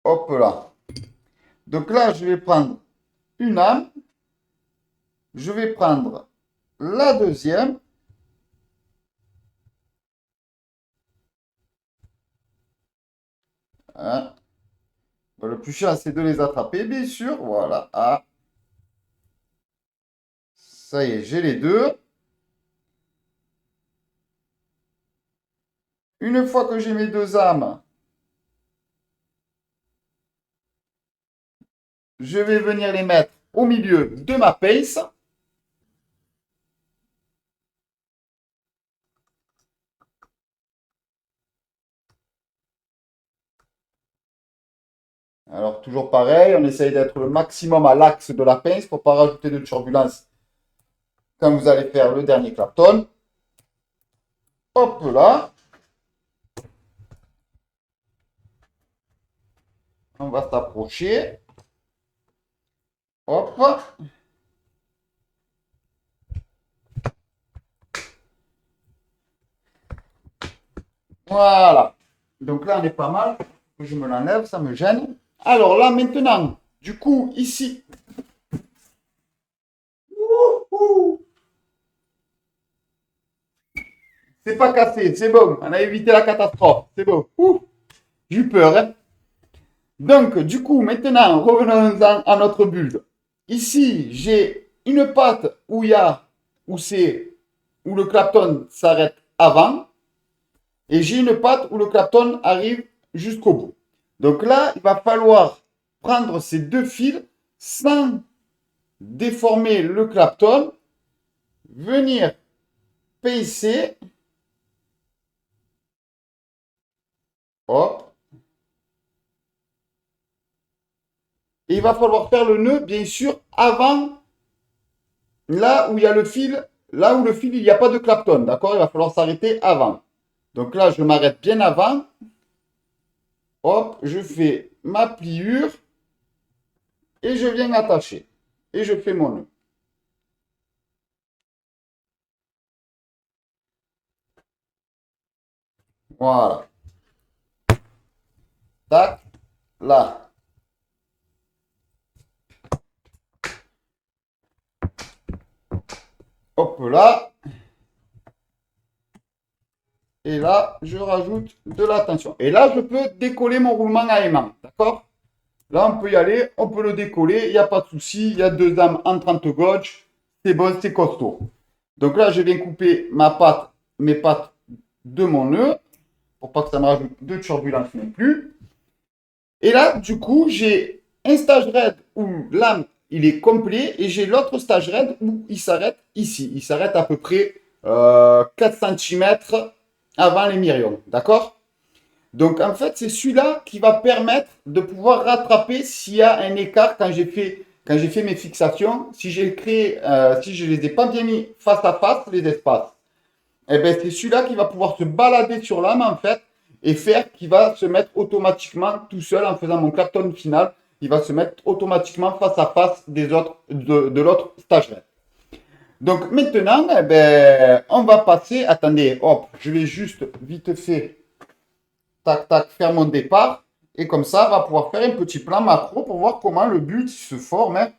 Hop là. Donc là, je vais prendre une âme. Je vais prendre la deuxième. Hein. On va le plus chiant, c'est de les attraper, bien sûr. Voilà. Ah, ça y est, j'ai les deux. Une fois que j'ai mes deux âmes, je vais venir les mettre au milieu de ma pince. Alors, toujours pareil, on essaye d'être le maximum à l'axe de la pince pour ne pas rajouter de turbulence quand vous allez faire le dernier clapton. Hop là. On va s'approcher. Hop. Voilà. Donc là, on est pas mal. Je me l'enlève, ça me gêne. Alors là, maintenant, du coup, ici. C'est pas cassé, c'est bon. On a évité la catastrophe. C'est bon. J'ai eu peur, hein. Donc, du coup, maintenant, revenons-en à notre bulle. Ici, j'ai une patte où il y a, où le clapton s'arrête avant. Et j'ai une patte où le clapton arrive jusqu'au bout. Donc là, il va falloir prendre ces deux fils sans déformer le clapton, venir pincer. Hop. Et il va falloir faire le nœud, bien sûr, avant, là où il y a le fil, là où le fil, il n'y a pas de clapton, d'accord? Il va falloir s'arrêter avant. Donc là, je m'arrête bien avant. Hop, je fais ma pliure et je viens attacher. Et je fais mon nœud. Voilà. Tac, là. Hop là. Et là, je rajoute de la tension. Et là, je peux décoller mon roulement à aimant. D'accord? Là, on peut y aller, on peut le décoller, il n'y a pas de souci. Il y a deux âmes en 30 gauge. C'est bon, c'est costaud. Donc là, je viens couper mes pattes de mon nœud, pour pas que ça me rajoute de turbulence non plus. Et là, du coup, j'ai un stage raid où l'âme, il est complet, et j'ai l'autre stage raid où il s'arrête ici. Il s'arrête à peu près 4 cm avant les myrions. D'accord? Donc, en fait, c'est celui-là qui va permettre de pouvoir rattraper s'il y a un écart quand j'ai fait mes fixations. Si j'ai créé, si je les ai pas bien mis face à face, les espaces. Eh ben, c'est celui-là qui va pouvoir se balader sur l'âme, en fait, et faire qu'il va se mettre automatiquement tout seul en faisant mon clapton final. Il va se mettre automatiquement face à face de l'autre stage. Donc, maintenant, eh ben, on va passer. Attendez, hop, je vais juste vite fait, tac, tac, faire mon départ. Et comme ça, on va pouvoir faire un petit plan macro pour voir comment le but se forme, hein.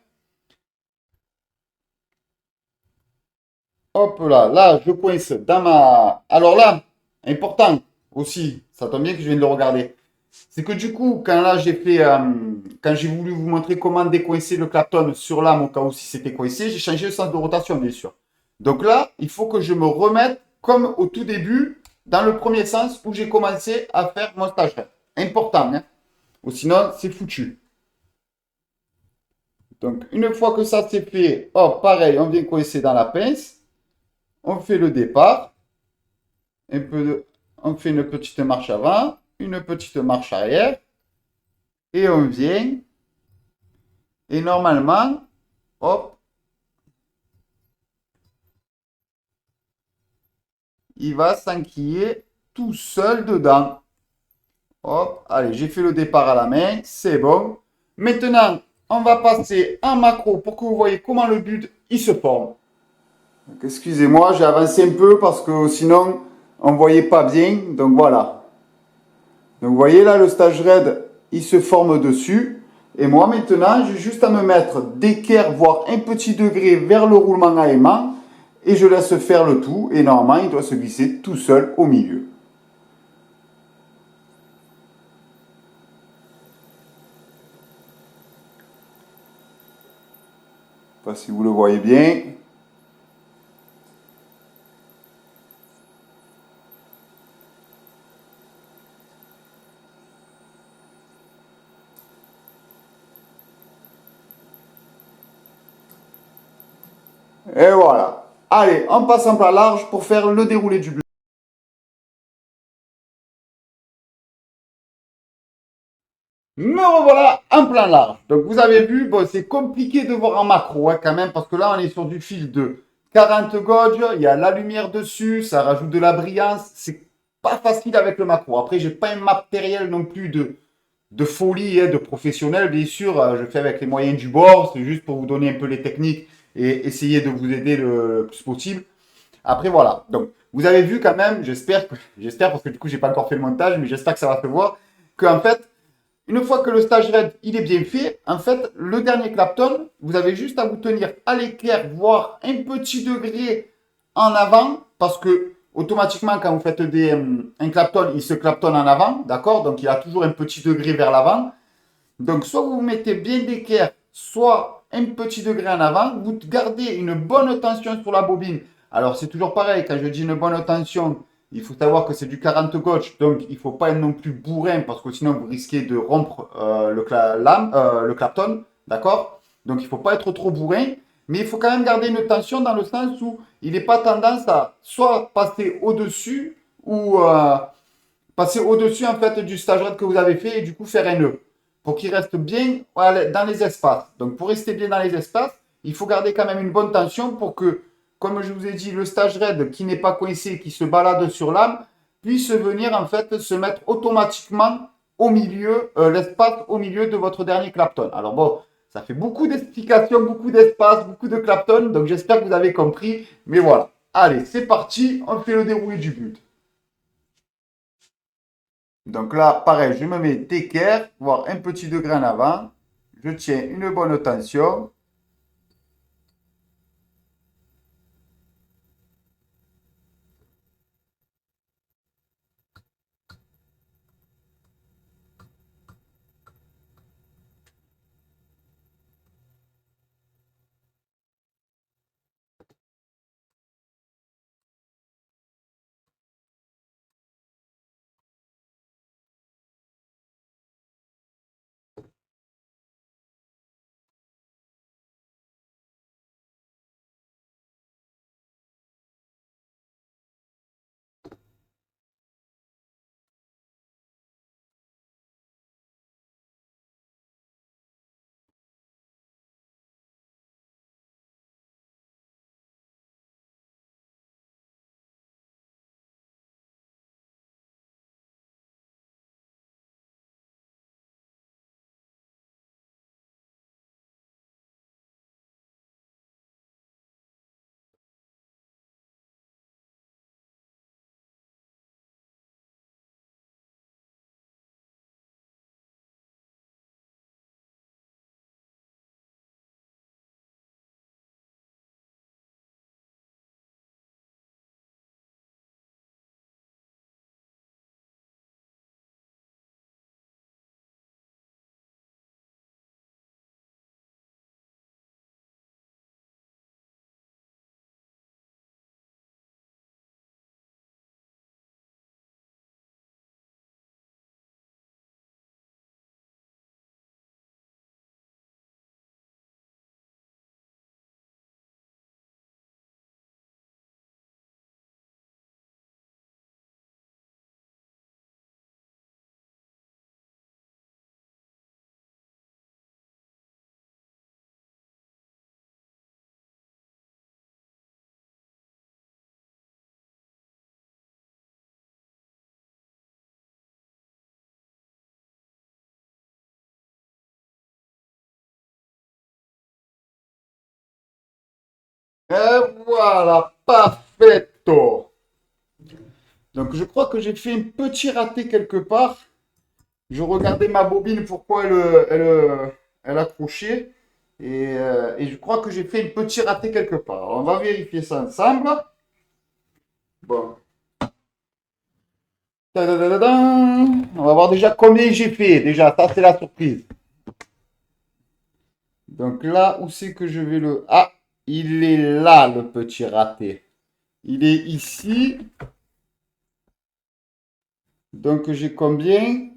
Hop là, là, je coince dans ma... Alors là, important aussi, ça tombe bien que je viens de le regarder. C'est que du coup, quand là j'ai fait, quand j'ai voulu vous montrer comment décoincer le clapton sur l'âme au cas où si c'était coincé, j'ai changé le sens de rotation, bien sûr. Donc là, il faut que je me remette comme au tout début, dans le premier sens où j'ai commencé à faire mon stage. Important, hein? Ou sinon, c'est foutu. Donc, une fois que ça c'est fait, hop, pareil, on vient coincer dans la pince. On fait le départ. On fait une petite marche avant, une petite marche arrière. Et on vient. Et normalement, hop, il va s'enquiller tout seul dedans. Hop, allez, j'ai fait le départ à la main, c'est bon. Maintenant, on va passer en macro pour que vous voyez comment le but il se forme. Excusez-moi, j'ai avancé un peu parce que sinon on ne voyait pas bien. Donc voilà. Donc vous voyez là, le stage raid, il se forme dessus. Et moi maintenant, j'ai juste à me mettre d'équerre, voire un petit degré vers le roulement à aimant. Et je laisse faire le tout. Et normalement, il doit se glisser tout seul au milieu. pas si vous le voyez bien. Et voilà. Allez, on passe en plat large pour faire le déroulé du bulle. Me revoilà en plan large. Donc vous avez vu, bon, c'est compliqué de voir en macro hein, quand même, parce que là on est sur du fil de 40 gauge, il y a la lumière dessus, ça rajoute de la brillance, c'est pas facile avec le macro. Après, j'ai pas un matériel non plus de folie, hein, de professionnel, bien sûr, je fais avec les moyens du bord, c'est juste pour vous donner un peu les techniques et essayer de vous aider le plus possible. Après, voilà. Donc, vous avez vu quand même, j'espère parce que du coup, j'ai pas encore fait le montage, mais j'espère que ça va se voir, qu'en fait, une fois que le stage red il est bien fait, en fait, le dernier Clapton, vous avez juste à vous tenir à l'équerre, voire un petit degré en avant, parce que automatiquement, quand vous faites un Clapton, il se Clapton en avant, d'accord? Donc, il y a toujours un petit degré vers l'avant. Donc, soit vous vous mettez bien d'équerre, soit un petit degré en avant, vous gardez une bonne tension sur la bobine. Alors, c'est toujours pareil, quand je dis une bonne tension, il faut savoir que c'est du 40 gauge, donc il ne faut pas être non plus bourrin parce que sinon vous risquez de rompre le clapton, d'accord? Donc il ne faut pas être trop bourrin, mais il faut quand même garder une tension dans le sens où il n'est pas tendance à soit passer au-dessus ou passer au-dessus en fait du stage raid que vous avez fait et du coup faire un nœud pour qu'il reste bien dans les espaces. Donc pour rester bien dans les espaces, il faut garder quand même une bonne tension pour que, comme je vous ai dit, le stage raid qui n'est pas coincé, qui se balade sur l'âme, puisse venir en fait se mettre automatiquement au milieu, l'espace au milieu de votre dernier clapton. Alors bon, ça fait beaucoup d'explications, beaucoup d'espace, beaucoup de clapton, donc j'espère que vous avez compris. Mais voilà. Allez, c'est parti, on fait le déroulé du but. Donc là, pareil, je me mets d'équerre, voire un petit degré en avant. Je tiens une bonne tension. Et voilà, parfaito. Donc je crois que j'ai fait un petit raté quelque part. Je regardais ma bobine, pourquoi elle accrochait. Et je crois que j'ai fait un petit raté quelque part. On va vérifier ça ensemble. Bon. Tadadadadam. On va voir déjà combien j'ai fait. Déjà, ça c'est la surprise. Donc là, où c'est que je vais le... Ah, il est là, le petit raté. Il est ici. Donc j'ai combien?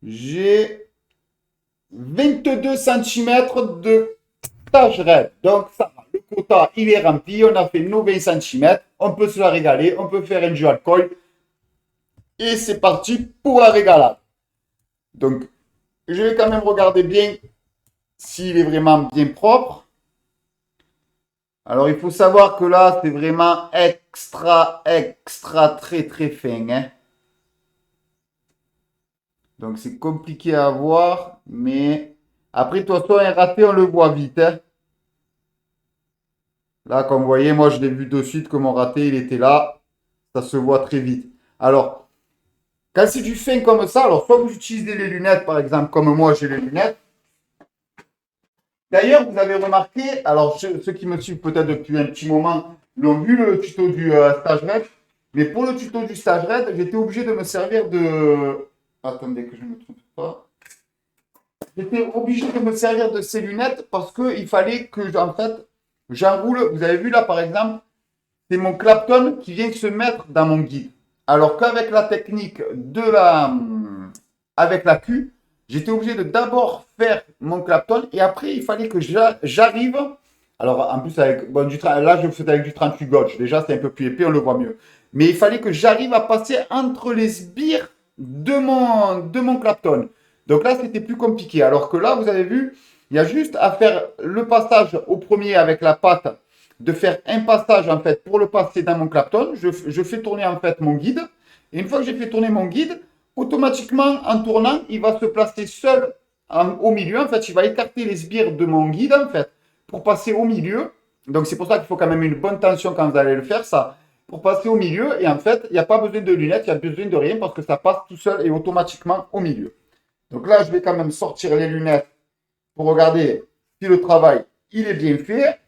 J'ai 22 centimètres de tâcherette. Donc ça va. Le quota, il est rempli. On a fait nos 20 centimètres. On peut se la régaler. On peut faire un jus alcool. Et c'est parti pour la régalade. Donc, je vais quand même regarder bien s'il est vraiment bien propre. Alors, il faut savoir que là, c'est vraiment extra, extra, très, très fin, hein. Donc, c'est compliqué à voir. Mais après, de toute façon, un raté, on le voit vite, hein. Là, comme vous voyez, moi, je l'ai vu de suite que mon raté, il était là. Ça se voit très vite. Alors, quand c'est du fin comme ça, alors soit vous utilisez les lunettes, par exemple, comme moi, j'ai les lunettes. D'ailleurs, vous avez remarqué, alors ceux qui me suivent peut-être depuis un petit moment l'ont vu le tuto du stage RED, mais pour le tuto du stage RED, j'étais obligé de me servir de... Attendez que je ne me trompe pas. J'étais obligé de me servir de ces lunettes parce qu'il fallait que, en fait, j'enroule. Vous avez vu là, par exemple, c'est mon Clapton qui vient se mettre dans mon guide. Alors qu'avec la technique de la... avec la Q, j'étais obligé de d'abord faire mon Clapton et après, il fallait que j'arrive. Alors, en plus, avec, bon, là, je le faisais avec du 38 gauge. Déjà, c'est un peu plus épais, on le voit mieux. Mais il fallait que j'arrive à passer entre les sbires de mon Clapton. Donc là, c'était plus compliqué. Alors que là, vous avez vu, il y a juste à faire le passage au premier avec la patte, de faire un passage en fait pour le passer dans mon Clapton. Je fais tourner en fait mon guide. Et une fois que j'ai fait tourner mon guide, automatiquement en tournant, il va se placer seul au milieu. En fait, il va écarter les sbires de mon guide en fait pour passer au milieu. Donc c'est pour ça qu'il faut quand même une bonne tension quand vous allez le faire ça. Pour passer au milieu et en fait, il n'y a pas besoin de lunettes, il n'y a besoin de rien parce que ça passe tout seul et automatiquement au milieu. Donc là, je vais quand même sortir les lunettes pour regarder si le travail il est bien fait.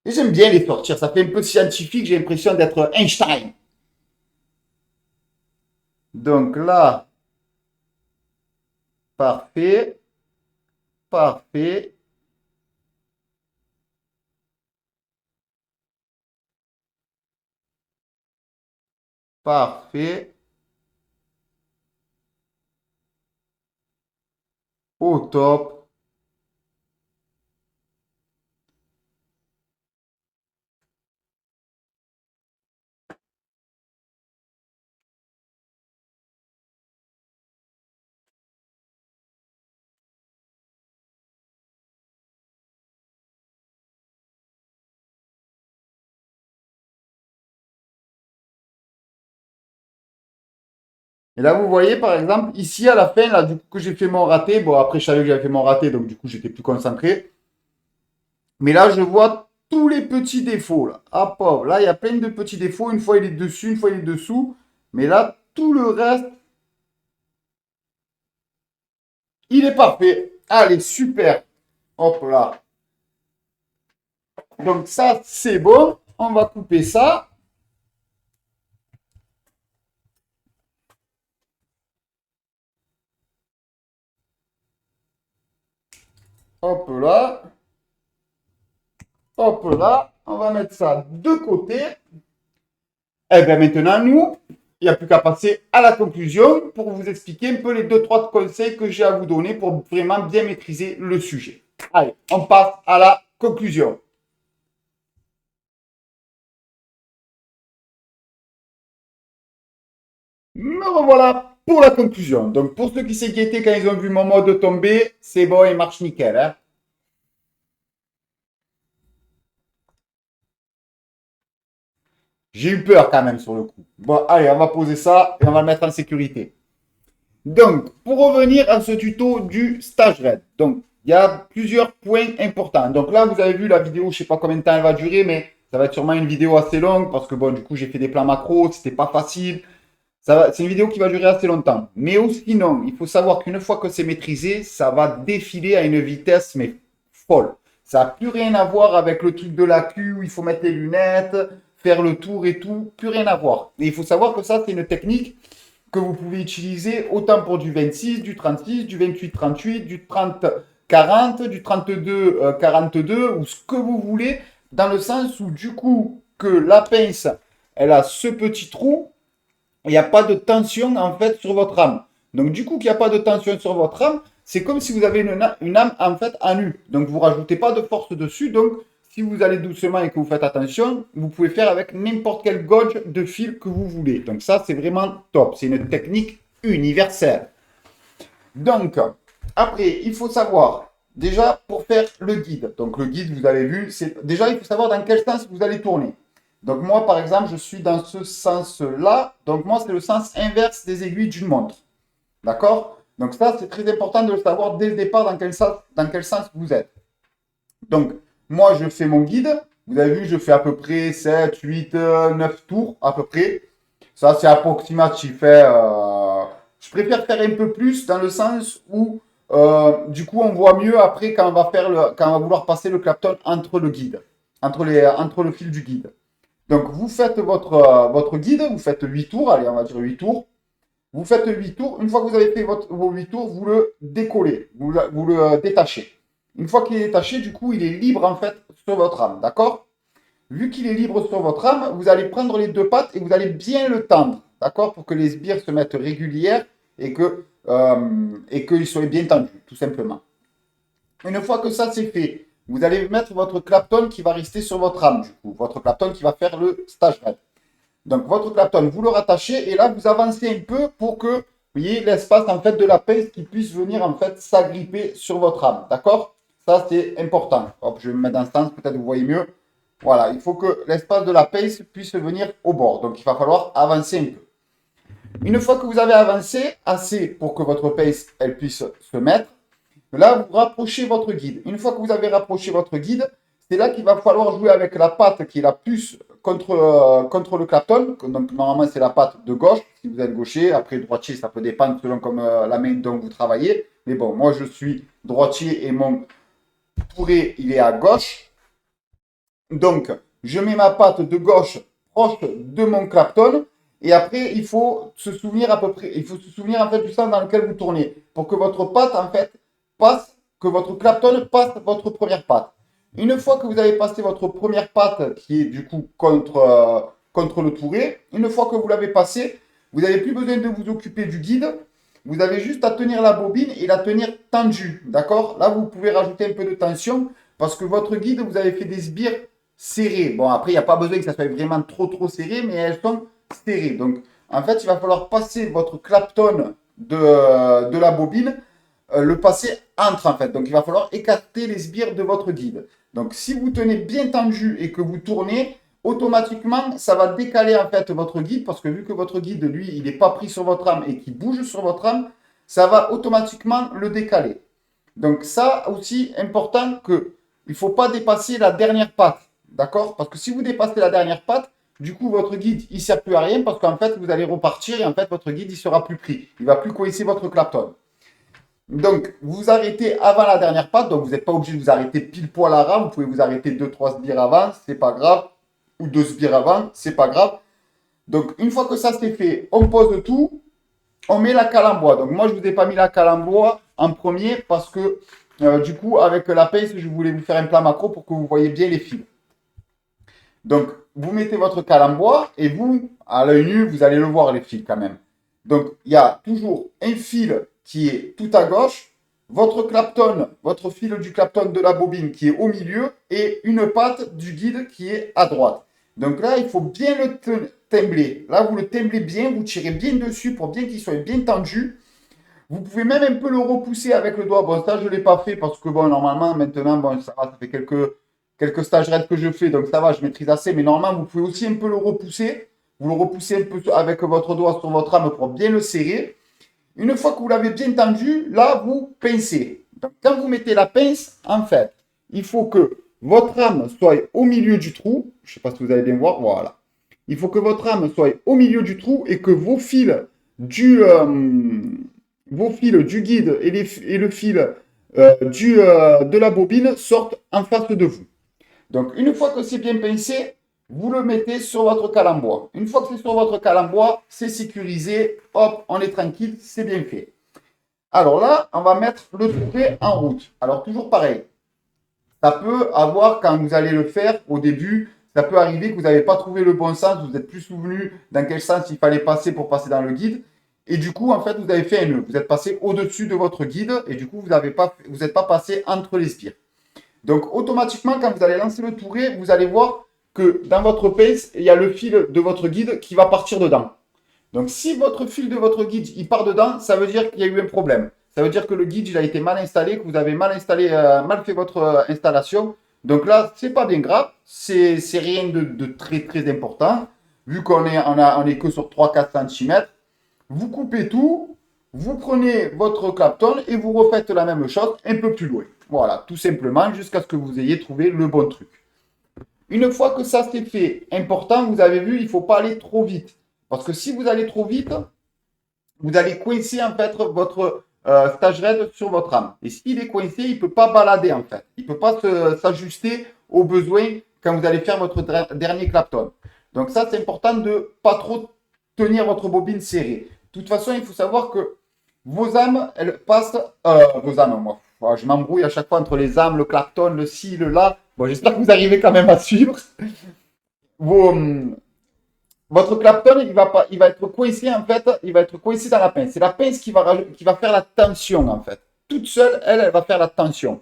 Et j'aime bien les sortir, ça fait un peu scientifique, j'ai l'impression d'être Einstein. Donc là, parfait, parfait, parfait, au top. Et là, vous voyez, par exemple, ici à la fin, là, du coup, que j'ai fait mon raté. Bon, après, je savais que j'avais fait mon raté, donc du coup, j'étais plus concentré. Mais là, je vois tous les petits défauts, là. Ah, pauvre. Là, il y a plein de petits défauts. Une fois, il est dessus, une fois, il est dessous. Mais là, tout le reste, il est parfait. Allez, super. Hop là. Donc ça, c'est bon. On va couper ça. Hop là. Hop là. On va mettre ça de côté. Et bien maintenant, nous, il n'y a plus qu'à passer à la conclusion pour vous expliquer un peu les deux, trois conseils que j'ai à vous donner pour vraiment bien maîtriser le sujet. Allez, on passe à la conclusion. Me revoilà pour la conclusion. Donc, pour ceux qui s'inquiétaient quand ils ont vu mon mode tomber, c'est bon, il marche nickel, hein. J'ai eu peur quand même sur le coup. Bon, allez, on va poser ça et on va le mettre en sécurité. Donc, pour revenir à ce tuto du stage RED. Donc, il y a plusieurs points importants. Donc là, vous avez vu la vidéo, je ne sais pas combien de temps elle va durer, mais ça va être sûrement une vidéo assez longue parce que bon, du coup, j'ai fait des plans macro, c'était pas facile. C'est une vidéo qui va durer assez longtemps. Mais aussi, non, il faut savoir qu'une fois que c'est maîtrisé, ça va défiler à une vitesse, mais folle. Ça n'a plus rien à voir avec le truc de la Q où il faut mettre les lunettes, faire le tour et tout. Plus rien à voir. Et il faut savoir que ça, c'est une technique que vous pouvez utiliser autant pour du 26, du 36, du 28-38, du 30-40, du 32-42 ou ce que vous voulez, dans le sens où du coup que la pince, elle a ce petit trou, il n'y a pas de tension en fait sur votre âme. Donc du coup qu'il n'y a pas de tension sur votre âme, c'est comme si vous avez une âme en fait à nu. Donc vous rajoutez pas de force dessus. Donc si vous allez doucement et que vous faites attention, vous pouvez faire avec n'importe quel gauge de fil que vous voulez. Donc ça c'est vraiment top. C'est une technique universelle. Donc après il faut savoir déjà pour faire le guide. Donc le guide vous avez vu, c'est déjà il faut savoir dans quel sens vous allez tourner. Donc moi, par exemple, je suis dans ce sens-là. Donc moi, c'est le sens inverse des aiguilles d'une montre. D'accord? Donc ça, c'est très important de le savoir dès le départ dans quel sens vous êtes. Donc, moi, je fais mon guide. Vous avez vu, je fais à peu près 7, 8, 9 tours, à peu près. Ça, c'est approximatif. Je préfère faire un peu plus dans le sens où, du coup, on voit mieux après quand on va vouloir passer le clapton entre le guide, entre le fil du guide. Donc, vous faites votre guide, vous faites 8 tours, allez, on va dire 8 tours. Vous faites 8 tours. Une fois que vous avez fait vos 8 tours, vous le décollez, vous le détachez. Une fois qu'il est détaché, du coup, il est libre en fait sur votre âme, d'accord? Vu qu'il est libre sur votre âme, vous allez prendre les deux pattes et vous allez bien le tendre, d'accord? Pour que les sbires se mettent régulières et qu'ils soient bien tendus, tout simplement. Une fois que ça c'est fait, vous allez mettre votre clapton qui va rester sur votre âme, du coup, votre clapton qui va faire le stage red. Donc votre clapton, vous le rattachez et là vous avancez un peu pour que vous voyez l'espace en fait de la pince qui puisse venir en fait s'agripper sur votre âme, d'accord? Ça c'est important. Hop, je vais me mettre dans ce sens, peut-être vous voyez mieux. Voilà, il faut que l'espace de la pince puisse venir au bord. Donc il va falloir avancer un peu. Une fois que vous avez avancé assez pour que votre pince elle puisse se mettre, là, vous rapprochez votre guide. Une fois que vous avez rapproché votre guide, c'est là qu'il va falloir jouer avec la patte qui est la plus contre le clapton. Donc, normalement, c'est la patte de gauche, si vous êtes gaucher. Après, droitier, ça peut dépendre selon comme la main dont vous travaillez. Mais bon, moi, je suis droitier et mon pourré, il est à gauche. Donc, je mets ma patte de gauche proche de mon clapton. Et après, il faut se souvenir à peu près, il faut se souvenir en fait du sens dans lequel vous tournez pour que votre patte en fait passe, que votre clapton passe votre première patte. Une fois que vous avez passé votre première patte qui est du coup contre le touret, une fois que vous l'avez passé, vous n'avez plus besoin de vous occuper du guide. Vous avez juste à tenir la bobine et la tenir tendue. D'accord? Là, vous pouvez rajouter un peu de tension parce que votre guide, vous avez fait des sbires serrés. Bon, après, il n'y a pas besoin que ça soit vraiment trop serré, mais elles sont serrées. Donc, en fait, il va falloir passer votre clapton de la bobine, le passer entre, en fait. Donc, il va falloir écarter les sbires de votre guide. Donc, si vous tenez bien tendu et que vous tournez, automatiquement, ça va décaler, en fait, votre guide, parce que vu que votre guide, lui, il n'est pas pris sur votre âme et qu'il bouge sur votre âme, ça va automatiquement le décaler. Donc, ça aussi, important que il ne faut pas dépasser la dernière patte. D'accord? Parce que si vous dépassez la dernière patte, du coup, votre guide, il ne sert plus à rien parce qu'en fait, vous allez repartir et en fait, votre guide, il sera plus pris. Il ne va plus coincer votre clapton. Donc, vous arrêtez avant la dernière patte. Donc, vous n'êtes pas obligé de vous arrêter pile poil à ras. Vous pouvez vous arrêter 2-3 sbires avant, c'est pas grave. Ou 2 sbires avant, c'est pas grave. Donc, une fois que ça c'est fait, on pose tout. On met la cale en bois. Donc, moi, je ne vous ai pas mis la cale en bois en premier parce que, du coup, avec la pince, je voulais vous faire un plan macro pour que vous voyez bien les fils. Donc, vous mettez votre cale en bois et vous, à l'œil nu, vous allez le voir les fils quand même. Donc, il y a toujours un fil qui est tout à gauche, votre clapton, votre fil du clapton de la bobine qui est au milieu et une patte du guide qui est à droite. Donc là, il faut bien le tembler. Là, vous le temblez bien, vous tirez bien dessus pour bien qu'il soit bien tendu. Vous pouvez même un peu le repousser avec le doigt. Bon, ça, je ne l'ai pas fait parce que, bon, normalement, maintenant, bon, ça va, ça fait quelques stages raids que je fais, donc ça va, je maîtrise assez. Mais normalement, vous pouvez aussi un peu le repousser. Vous le repoussez un peu avec votre doigt sur votre âme pour bien le serrer. Une fois que vous l'avez bien tendu, là, vous pincez. Donc, quand vous mettez la pince, en fait, il faut que votre âme soit au milieu du trou. Je ne sais pas si vous allez bien voir. Voilà. Il faut que votre âme soit au milieu du trou et que vos fils du guide et le fil de la bobine sortent en face de vous. Donc, une fois que c'est bien pincé, vous le mettez sur votre cale en bois. Une fois que c'est sur votre cale en bois, c'est sécurisé. Hop, on est tranquille, c'est bien fait. Alors là, on va mettre le touret en route. Alors toujours pareil. Ça peut avoir, quand vous allez le faire au début, ça peut arriver que vous n'avez pas trouvé le bon sens, vous n'êtes plus souvenu dans quel sens il fallait passer pour passer dans le guide. Et du coup, en fait, vous avez fait un nœud. Vous êtes passé au-dessus de votre guide et du coup, vous n'êtes pas passé entre les spires. Donc, automatiquement, quand vous allez lancer le touret, vous allez voir que dans votre pince, il y a le fil de votre guide qui va partir dedans. Donc, si votre fil de votre guide il part dedans, ça veut dire qu'il y a eu un problème. Ça veut dire que le guide il a été mal installé, que vous avez mal installé, mal fait votre installation. Donc là, c'est pas bien grave, c'est rien de très très important. Vu on est que sur 3-4 cm, vous coupez tout, vous prenez votre clapton et vous refaites la même chose un peu plus loin. Voilà, tout simplement jusqu'à ce que vous ayez trouvé le bon truc. Une fois que ça c'est fait, important, vous avez vu, il ne faut pas aller trop vite. Parce que si vous allez trop vite, vous allez coincer en fait votre stage raid sur votre âme. Et s'il est coincé, il ne peut pas balader en fait. Il ne peut pas s'ajuster aux besoins quand vous allez faire votre dernier clapton. Donc ça, c'est important de ne pas trop tenir votre bobine serrée. De toute façon, il faut savoir que vos âmes, elles passent... vos âmes, moi, je m'embrouille à chaque fois entre les âmes, le clapton, le ci, le là. Bon, j'espère que vous arrivez quand même à suivre. Vos, votre clapton, il va être coincé en fait, il va être coincé dans la pince. C'est la pince qui va faire la tension en fait. Toute seule, elle va faire la tension.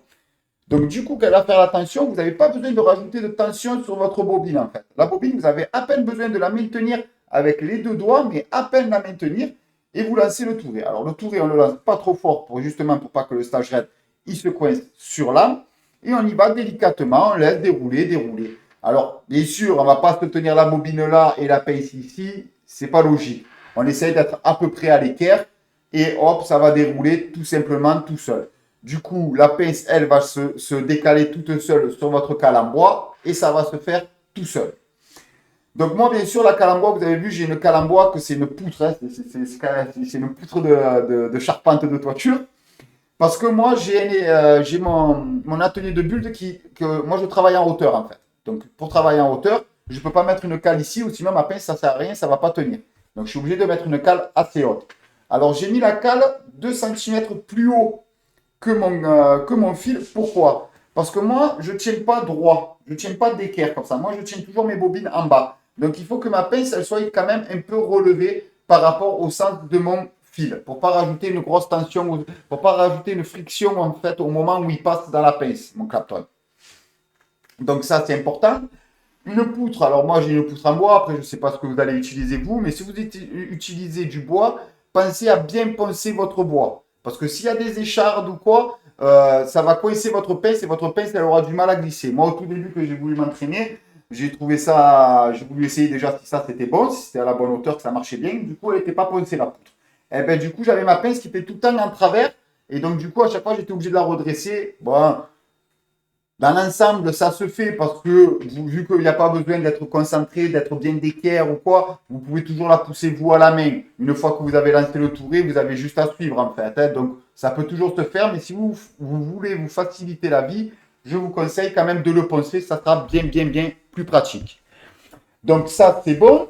Donc du coup, qu'elle va faire la tension, vous n'avez pas besoin de rajouter de tension sur votre bobine en fait. La bobine, vous avez à peine besoin de la maintenir avec les deux doigts, mais à peine la maintenir et vous lancez le touret. Alors le touret, on ne le lance pas trop fort pour justement pour pas que le stage raid il se coince sur l'âme et on y va délicatement, on laisse dérouler, dérouler. Alors, bien sûr, on ne va pas se tenir la bobine là et la pince ici, c'est pas logique. On essaye d'être à peu près à l'équerre et hop, ça va dérouler tout simplement tout seul. Du coup, la pince, elle va se décaler toute seule sur votre cale en bois et ça va se faire tout seul. Donc moi, bien sûr, la cale en bois, vous avez vu, j'ai une cale en bois que c'est une poutre, hein, c'est une poutre de charpente de toiture. Parce que moi, j'ai mon atelier de build que moi, je travaille en hauteur, en fait. Donc, pour travailler en hauteur, je ne peux pas mettre une cale ici, ou sinon, ma pince, ça ne sert à rien, ça ne va pas tenir. Donc, je suis obligé de mettre une cale assez haute. Alors, j'ai mis la cale 2 cm plus haut que mon fil. Pourquoi? Parce que moi, je ne tiens pas droit. Je ne tiens pas d'équerre comme ça. Moi, je tiens toujours mes bobines en bas. Donc, il faut que ma pince, elle soit quand même un peu relevée par rapport au centre de mon fil. Pour ne pas rajouter une grosse tension, pour ne pas rajouter une friction, en fait, au moment où il passe dans la pince, mon clapton. Donc, ça, c'est important. Une poutre, alors moi j'ai une poutre en bois, après je ne sais pas ce que vous allez utiliser vous, mais si vous utilisez du bois, pensez à bien poncer votre bois. Parce que s'il y a des échardes ou quoi, ça va coincer votre pince et votre pince elle aura du mal à glisser. Moi au tout début que j'ai voulu m'entraîner, j'ai trouvé ça, j'ai voulu essayer déjà si ça c'était bon, si c'était à la bonne hauteur, que ça marchait bien, du coup elle n'était pas poncée la poutre. Et ben du coup j'avais ma pince qui était tout le temps en travers, et donc du coup à chaque fois j'étais obligé de la redresser. Bon, dans l'ensemble, ça se fait parce que, vu qu'il n'y a pas besoin d'être concentré, d'être bien d'équerre ou quoi, vous pouvez toujours la pousser vous à la main. Une fois que vous avez lancé le touret, vous avez juste à suivre en fait, hein. Donc, ça peut toujours se faire, mais si vous voulez vous faciliter la vie, je vous conseille quand même de le poncer. Ça sera bien, bien, bien plus pratique. Donc, ça, c'est bon.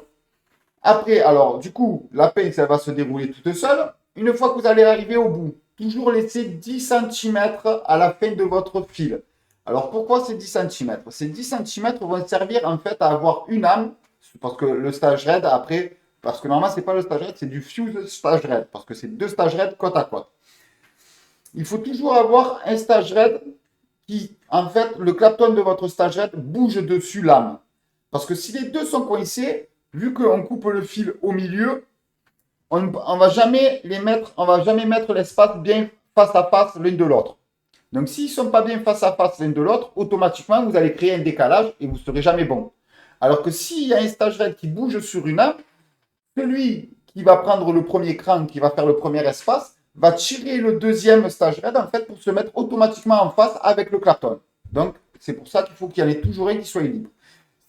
Après, alors, du coup, la pince, elle va se dérouler toute seule. Une fois que vous allez arriver au bout, toujours laisser 10 cm à la fin de votre fil. Alors, pourquoi ces 10 cm? Ces 10 cm vont servir en fait à avoir une âme, parce que le stage raid, après, parce que normalement, ce n'est pas le stage raid, c'est du fuse stage raid, parce que c'est deux stage raid côte à côte. Il faut toujours avoir un stage raid qui, en fait, le clapton de votre stage raid bouge dessus l'âme. Parce que si les deux sont coincés, vu qu'on coupe le fil au milieu, on va jamais mettre l'espace bien face à face l'un de l'autre. Donc, s'ils ne sont pas bien face à face l'un de l'autre, automatiquement, vous allez créer un décalage et vous ne serez jamais bon. Alors que s'il y a un stage raid qui bouge sur une âme, celui qui va prendre le premier cran, qui va faire le premier espace, va tirer le deuxième stage raid en fait pour se mettre automatiquement en face avec le clapton. Donc, c'est pour ça qu'il faut qu'il y en ait toujours un qui soit libre.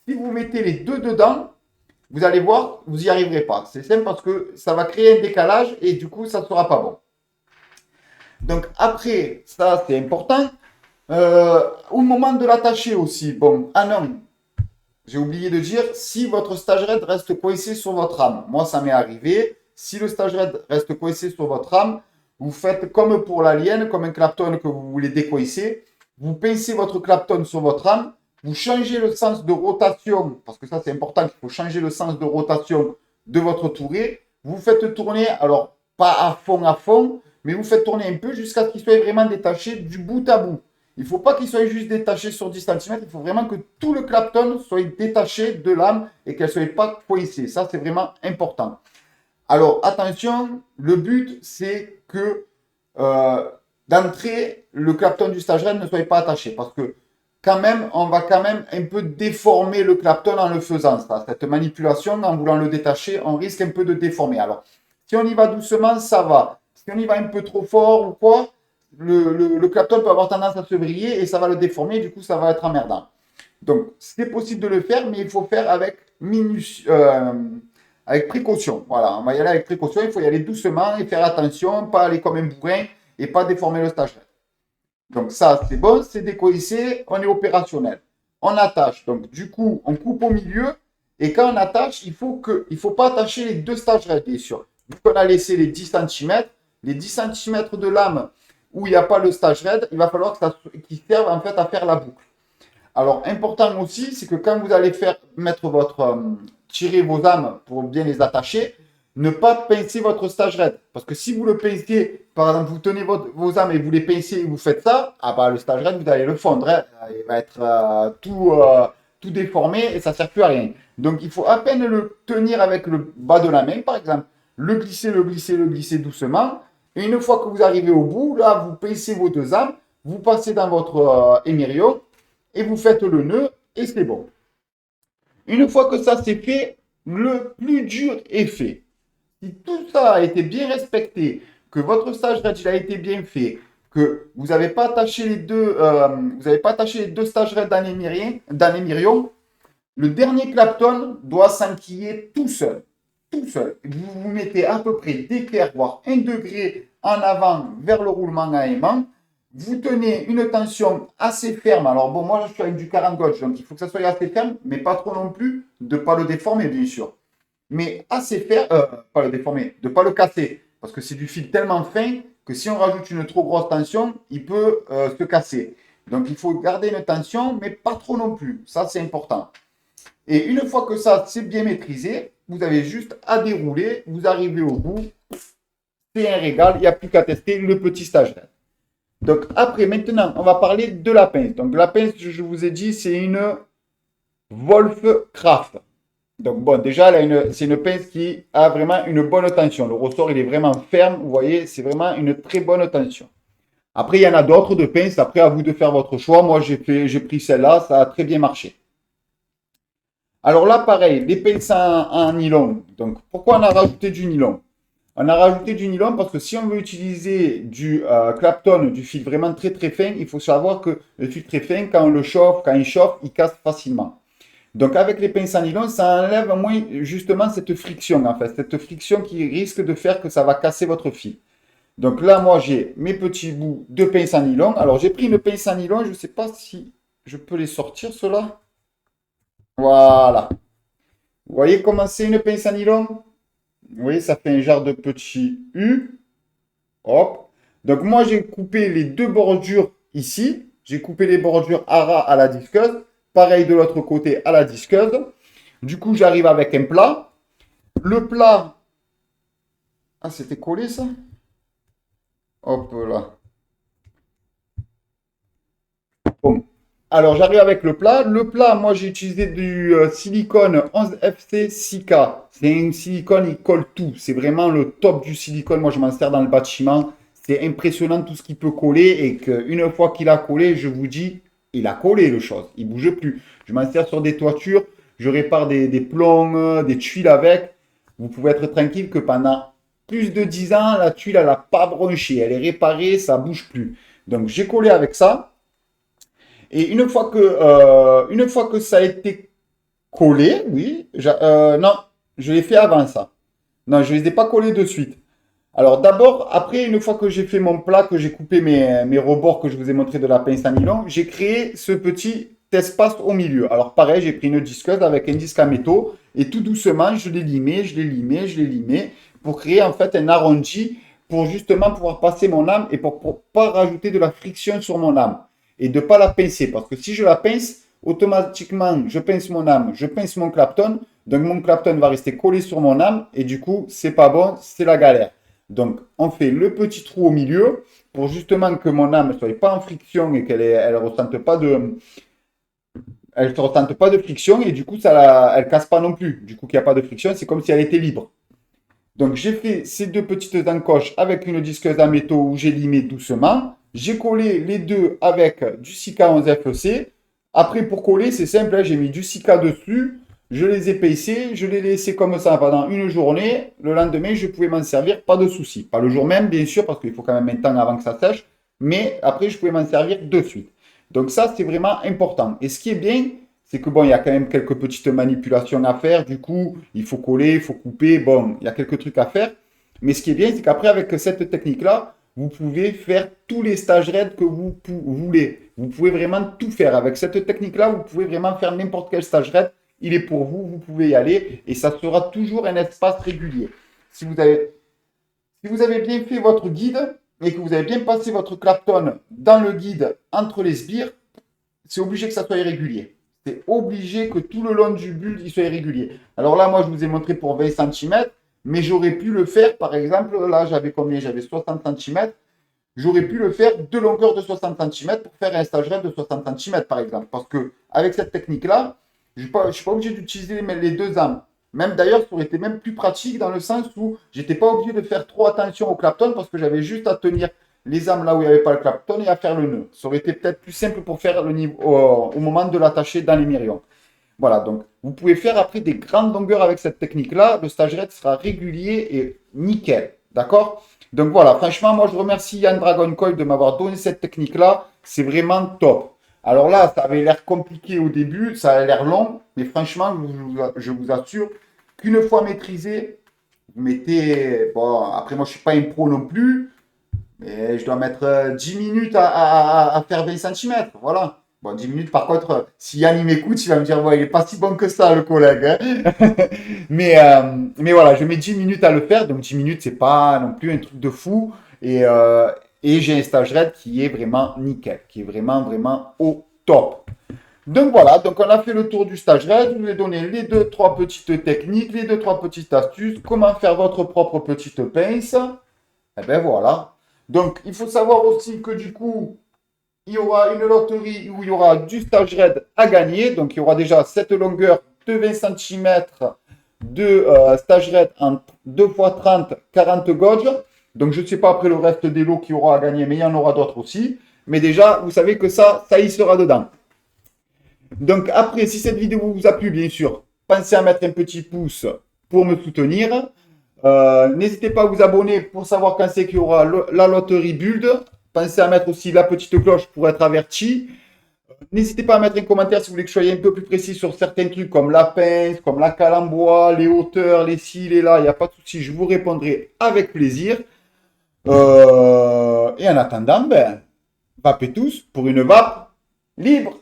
Si vous mettez les deux dedans, vous allez voir, vous n'y arriverez pas. C'est simple parce que ça va créer un décalage et du coup, ça ne sera pas bon. Donc après, ça c'est important. Au moment de l'attacher aussi, bon, ah non, j'ai oublié de dire, si votre stageraide reste coincé sur votre rame, moi ça m'est arrivé, si le stageraide reste coincé sur votre rame, vous faites comme pour l'alien, comme un clapton que vous voulez décoincer, vous pincez votre clapton sur votre rame, vous changez le sens de rotation, parce que ça c'est important, il faut changer le sens de rotation de votre touret, vous faites tourner, alors pas à fond, mais vous faites tourner un peu jusqu'à ce qu'il soit vraiment détaché du bout à bout. Il ne faut pas qu'il soit juste détaché sur 10 cm, il faut vraiment que tout le clapton soit détaché de l'âme et qu'elle ne soit pas coincée. Ça, c'est vraiment important. Alors, attention, le but, c'est que d'entrée, le clapton du stageraide ne soit pas attaché parce que quand même, on va quand même un peu déformer le clapton en le faisant. Ça. Cette manipulation, en voulant le détacher, on risque un peu de déformer. Alors, si on y va doucement, ça va. Si on y va un peu trop fort ou quoi, le clapton peut avoir tendance à se vriller et ça va le déformer, du coup ça va être emmerdant. Donc c'est possible de le faire, mais il faut faire avec précaution. Voilà, on va y aller avec précaution, il faut y aller doucement et faire attention, pas aller comme un bourrin et pas déformer le stageraide. Donc ça c'est bon, c'est décollissé, on est opérationnel. On attache, donc du coup on coupe au milieu et quand on attache, il faut pas attacher les deux stageraides, bien sûr. Vu qu'on a laissé les 10 cm, les 10 cm de lame où il n'y a pas le stageraide, il va falloir qu'il serve en fait à faire la boucle. Alors, important aussi, c'est que quand vous allez tirer vos âmes pour bien les attacher, ne pas pincer votre stageraide. Parce que si vous le pincez, par exemple, vous tenez vos âmes et vous les pincez et vous faites ça, ah bah le stageraide, vous allez le fondre. Hein. Il va être tout déformé et ça ne sert plus à rien. Donc, il faut à peine le tenir avec le bas de la main, par exemple, le glisser doucement. Et une fois que vous arrivez au bout, là, vous pincez vos deux âmes, vous passez dans votre émerion et vous faites le nœud et c'est bon. Une fois que ça c'est fait, le plus dur est fait. Si tout ça a été bien respecté, que votre stage a été bien fait, que vous n'avez pas attaché les deux stages dans l'émerion, le dernier clapton doit s'enquiller tout seul. Tout seul. Vous vous mettez à peu près d'équerre, voire 1 degré en avant vers le roulement à aimant. Vous tenez une tension assez ferme. Alors bon, moi je suis avec du 40 gauge, donc il faut que ça soit assez ferme, mais pas trop non plus, de ne pas le déformer bien sûr. Mais assez ferme, pas le déformer, de ne pas le casser. Parce que c'est du fil tellement fin que si on rajoute une trop grosse tension, il peut se casser. Donc il faut garder une tension, mais pas trop non plus. Ça c'est important. Et une fois que ça c'est bien maîtrisé, vous avez juste à dérouler, vous arrivez au bout, c'est un régal, il n'y a plus qu'à tester le petit stage. Donc après, maintenant, on va parler de la pince. Donc la pince, je vous ai dit, c'est une Wolfcraft. Donc bon, déjà, c'est une pince qui a vraiment une bonne tension. Le ressort, il est vraiment ferme. Vous voyez, c'est vraiment une très bonne tension. Après, il y en a d'autres de pinces. Après, à vous de faire votre choix. Moi, j'ai pris celle-là. Ça a très bien marché. Alors là, pareil, les pinces en nylon. Donc, pourquoi on a rajouté du nylon? On a rajouté du nylon parce que si on veut utiliser du clapton, du fil vraiment très très fin, il faut savoir que le fil très fin, quand on le chauffe, quand il chauffe, il casse facilement. Donc avec les pinces en nylon, ça enlève moins justement cette friction en fait, cette friction qui risque de faire que ça va casser votre fil. Donc là, moi j'ai mes petits bouts de pince en nylon. Alors j'ai pris une pince en nylon, je ne sais pas si je peux les sortir ceux-là. Voilà. Vous voyez comment c'est une pince en nylon? Vous voyez, ça fait un genre de petit U. Hop. Donc moi, j'ai coupé les deux bordures ici. J'ai coupé les bordures à ras à la disqueuse. Pareil de l'autre côté à la disqueuse. Du coup, j'arrive avec un plat. Le plat... Ah, c'était collé ça? Hop là. Bon. Alors, j'arrive avec le plat. Le plat, moi, j'ai utilisé du silicone 11FC 6K. C'est un silicone, il colle tout. C'est vraiment le top du silicone. Moi, je m'en sers dans le bâtiment. C'est impressionnant tout ce qu'il peut coller. Et qu'une fois qu'il a collé, je vous dis, il a collé le chose. Il ne bouge plus. Je m'en sers sur des toitures. Je répare des plombs, des tuiles avec. Vous pouvez être tranquille que pendant plus de 10 ans, la tuile, elle n'a pas bronché. Elle est réparée, ça ne bouge plus. Donc, j'ai collé avec ça. Et une fois que ça a été collé, oui, non, je l'ai fait avant ça. Non, je ne les ai pas collés de suite. Alors d'abord, après, une fois que j'ai fait mon plat, que j'ai coupé mes rebords que je vous ai montré de la pince à nylon, j'ai créé ce petit espace au milieu. Alors pareil, j'ai pris une disqueuse avec un disque à métaux et tout doucement, je l'ai limé, je l'ai limé pour créer en fait un arrondi pour justement pouvoir passer mon âme et pour pas rajouter de la friction sur mon âme et de pas la pincer. Parce que si je la pince, automatiquement, je pince mon âme, je pince mon clapton, donc mon clapton va rester collé sur mon âme et du coup, c'est pas bon, c'est la galère. Donc, on fait le petit trou au milieu pour justement que mon âme ne soit pas en friction et qu'elle elle ressente pas de, elle ne ressente pas de friction et du coup, elle casse pas non plus. Du coup, qu'il n'y a pas de friction, c'est comme si elle était libre. Donc, j'ai fait ces deux petites encoches avec une disqueuse à métaux où j'ai limé doucement. J'ai collé les deux avec du Sika 11 FEC. Après, pour coller, c'est simple, hein, j'ai mis du Sika dessus. Je les ai épaissés, je les ai laissés comme ça pendant une journée. Le lendemain, je pouvais m'en servir, pas de souci. Pas le jour même, bien sûr, parce qu'il faut quand même un temps avant que ça sèche. Mais après, je pouvais m'en servir de suite. Donc ça, c'est vraiment important. Et ce qui est bien, c'est que bon, il y a quand même quelques petites manipulations à faire. Du coup, il faut coller, il faut couper. Bon, il y a quelques trucs à faire. Mais ce qui est bien, c'est qu'après, avec cette technique-là, vous pouvez faire tous les stages raids que vous voulez. Vous pouvez vraiment tout faire. Avec cette technique-là, vous pouvez vraiment faire n'importe quel stage raid. Il est pour vous, vous pouvez y aller et ça sera toujours un espace régulier. Si vous avez bien fait votre guide et que vous avez bien passé votre clapton dans le guide entre les sbires, c'est obligé que ça soit irrégulier. C'est obligé que tout le long du build, il soit irrégulier. Alors là, moi, je vous ai montré pour 20 cm, mais j'aurais pu le faire, par exemple, là, j'avais combien? J'avais 60 cm. J'aurais pu le faire de longueur de 60 cm pour faire un stage raid de 60 cm, par exemple. Parce que avec cette technique-là, je ne suis pas obligé d'utiliser les deux âmes. Même d'ailleurs, ça aurait été même plus pratique dans le sens où j'étais pas obligé de faire trop attention au clapton parce que j'avais juste à tenir les âmes là où il n'y avait pas le clapton et à faire le nœud. Ça aurait été peut-être plus simple pour faire le niveau au moment de l'attacher dans les mirions. Voilà, donc vous pouvez faire après des grandes longueurs avec cette technique-là. Le stage raid sera régulier et nickel. D'accord? Donc voilà, franchement, moi je remercie Yann Dragon Coil de m'avoir donné cette technique-là. C'est vraiment top. Alors là, ça avait l'air compliqué au début, ça a l'air long, mais franchement, je vous assure qu'une fois maîtrisé, vous mettez. Bon, après, moi je ne suis pas un pro non plus, mais je dois mettre 10 minutes à faire 20 cm. Voilà. Bon, 10 minutes, par contre, si Yann il m'écoute, il va me dire, ouais, il n'est pas si bon que ça, le collègue, hein. mais voilà, je mets 10 minutes à le faire, donc 10 minutes, c'est pas non plus un truc de fou. Et j'ai un stage raid qui est vraiment nickel, qui est vraiment, vraiment au top. Donc voilà, donc on a fait le tour du stage raid, je vous ai donné les deux, trois petites techniques, les deux, trois petites astuces, comment faire votre propre petite pince. Et ben voilà. Donc il faut savoir aussi que du coup, il y aura une loterie où il y aura du stage raid à gagner. Donc il y aura déjà cette longueur de 20 cm de stage raid en 2 x 30, 40 gauges. Donc je ne sais pas après le reste des lots qu'il y aura à gagner, mais il y en aura d'autres aussi. Mais déjà, vous savez que ça y sera dedans. Donc après, si cette vidéo vous a plu, bien sûr, pensez à mettre un petit pouce pour me soutenir. N'hésitez pas à vous abonner pour savoir quand c'est qu'il y aura la loterie build. Pensez à mettre aussi la petite cloche pour être averti. N'hésitez pas à mettre un commentaire si vous voulez que je sois un peu plus précis sur certains trucs comme la pince, comme la cale en bois, les hauteurs, les ci, les là. Il n'y a pas de souci, je vous répondrai avec plaisir. Et en attendant, vapez tous pour une vape libre.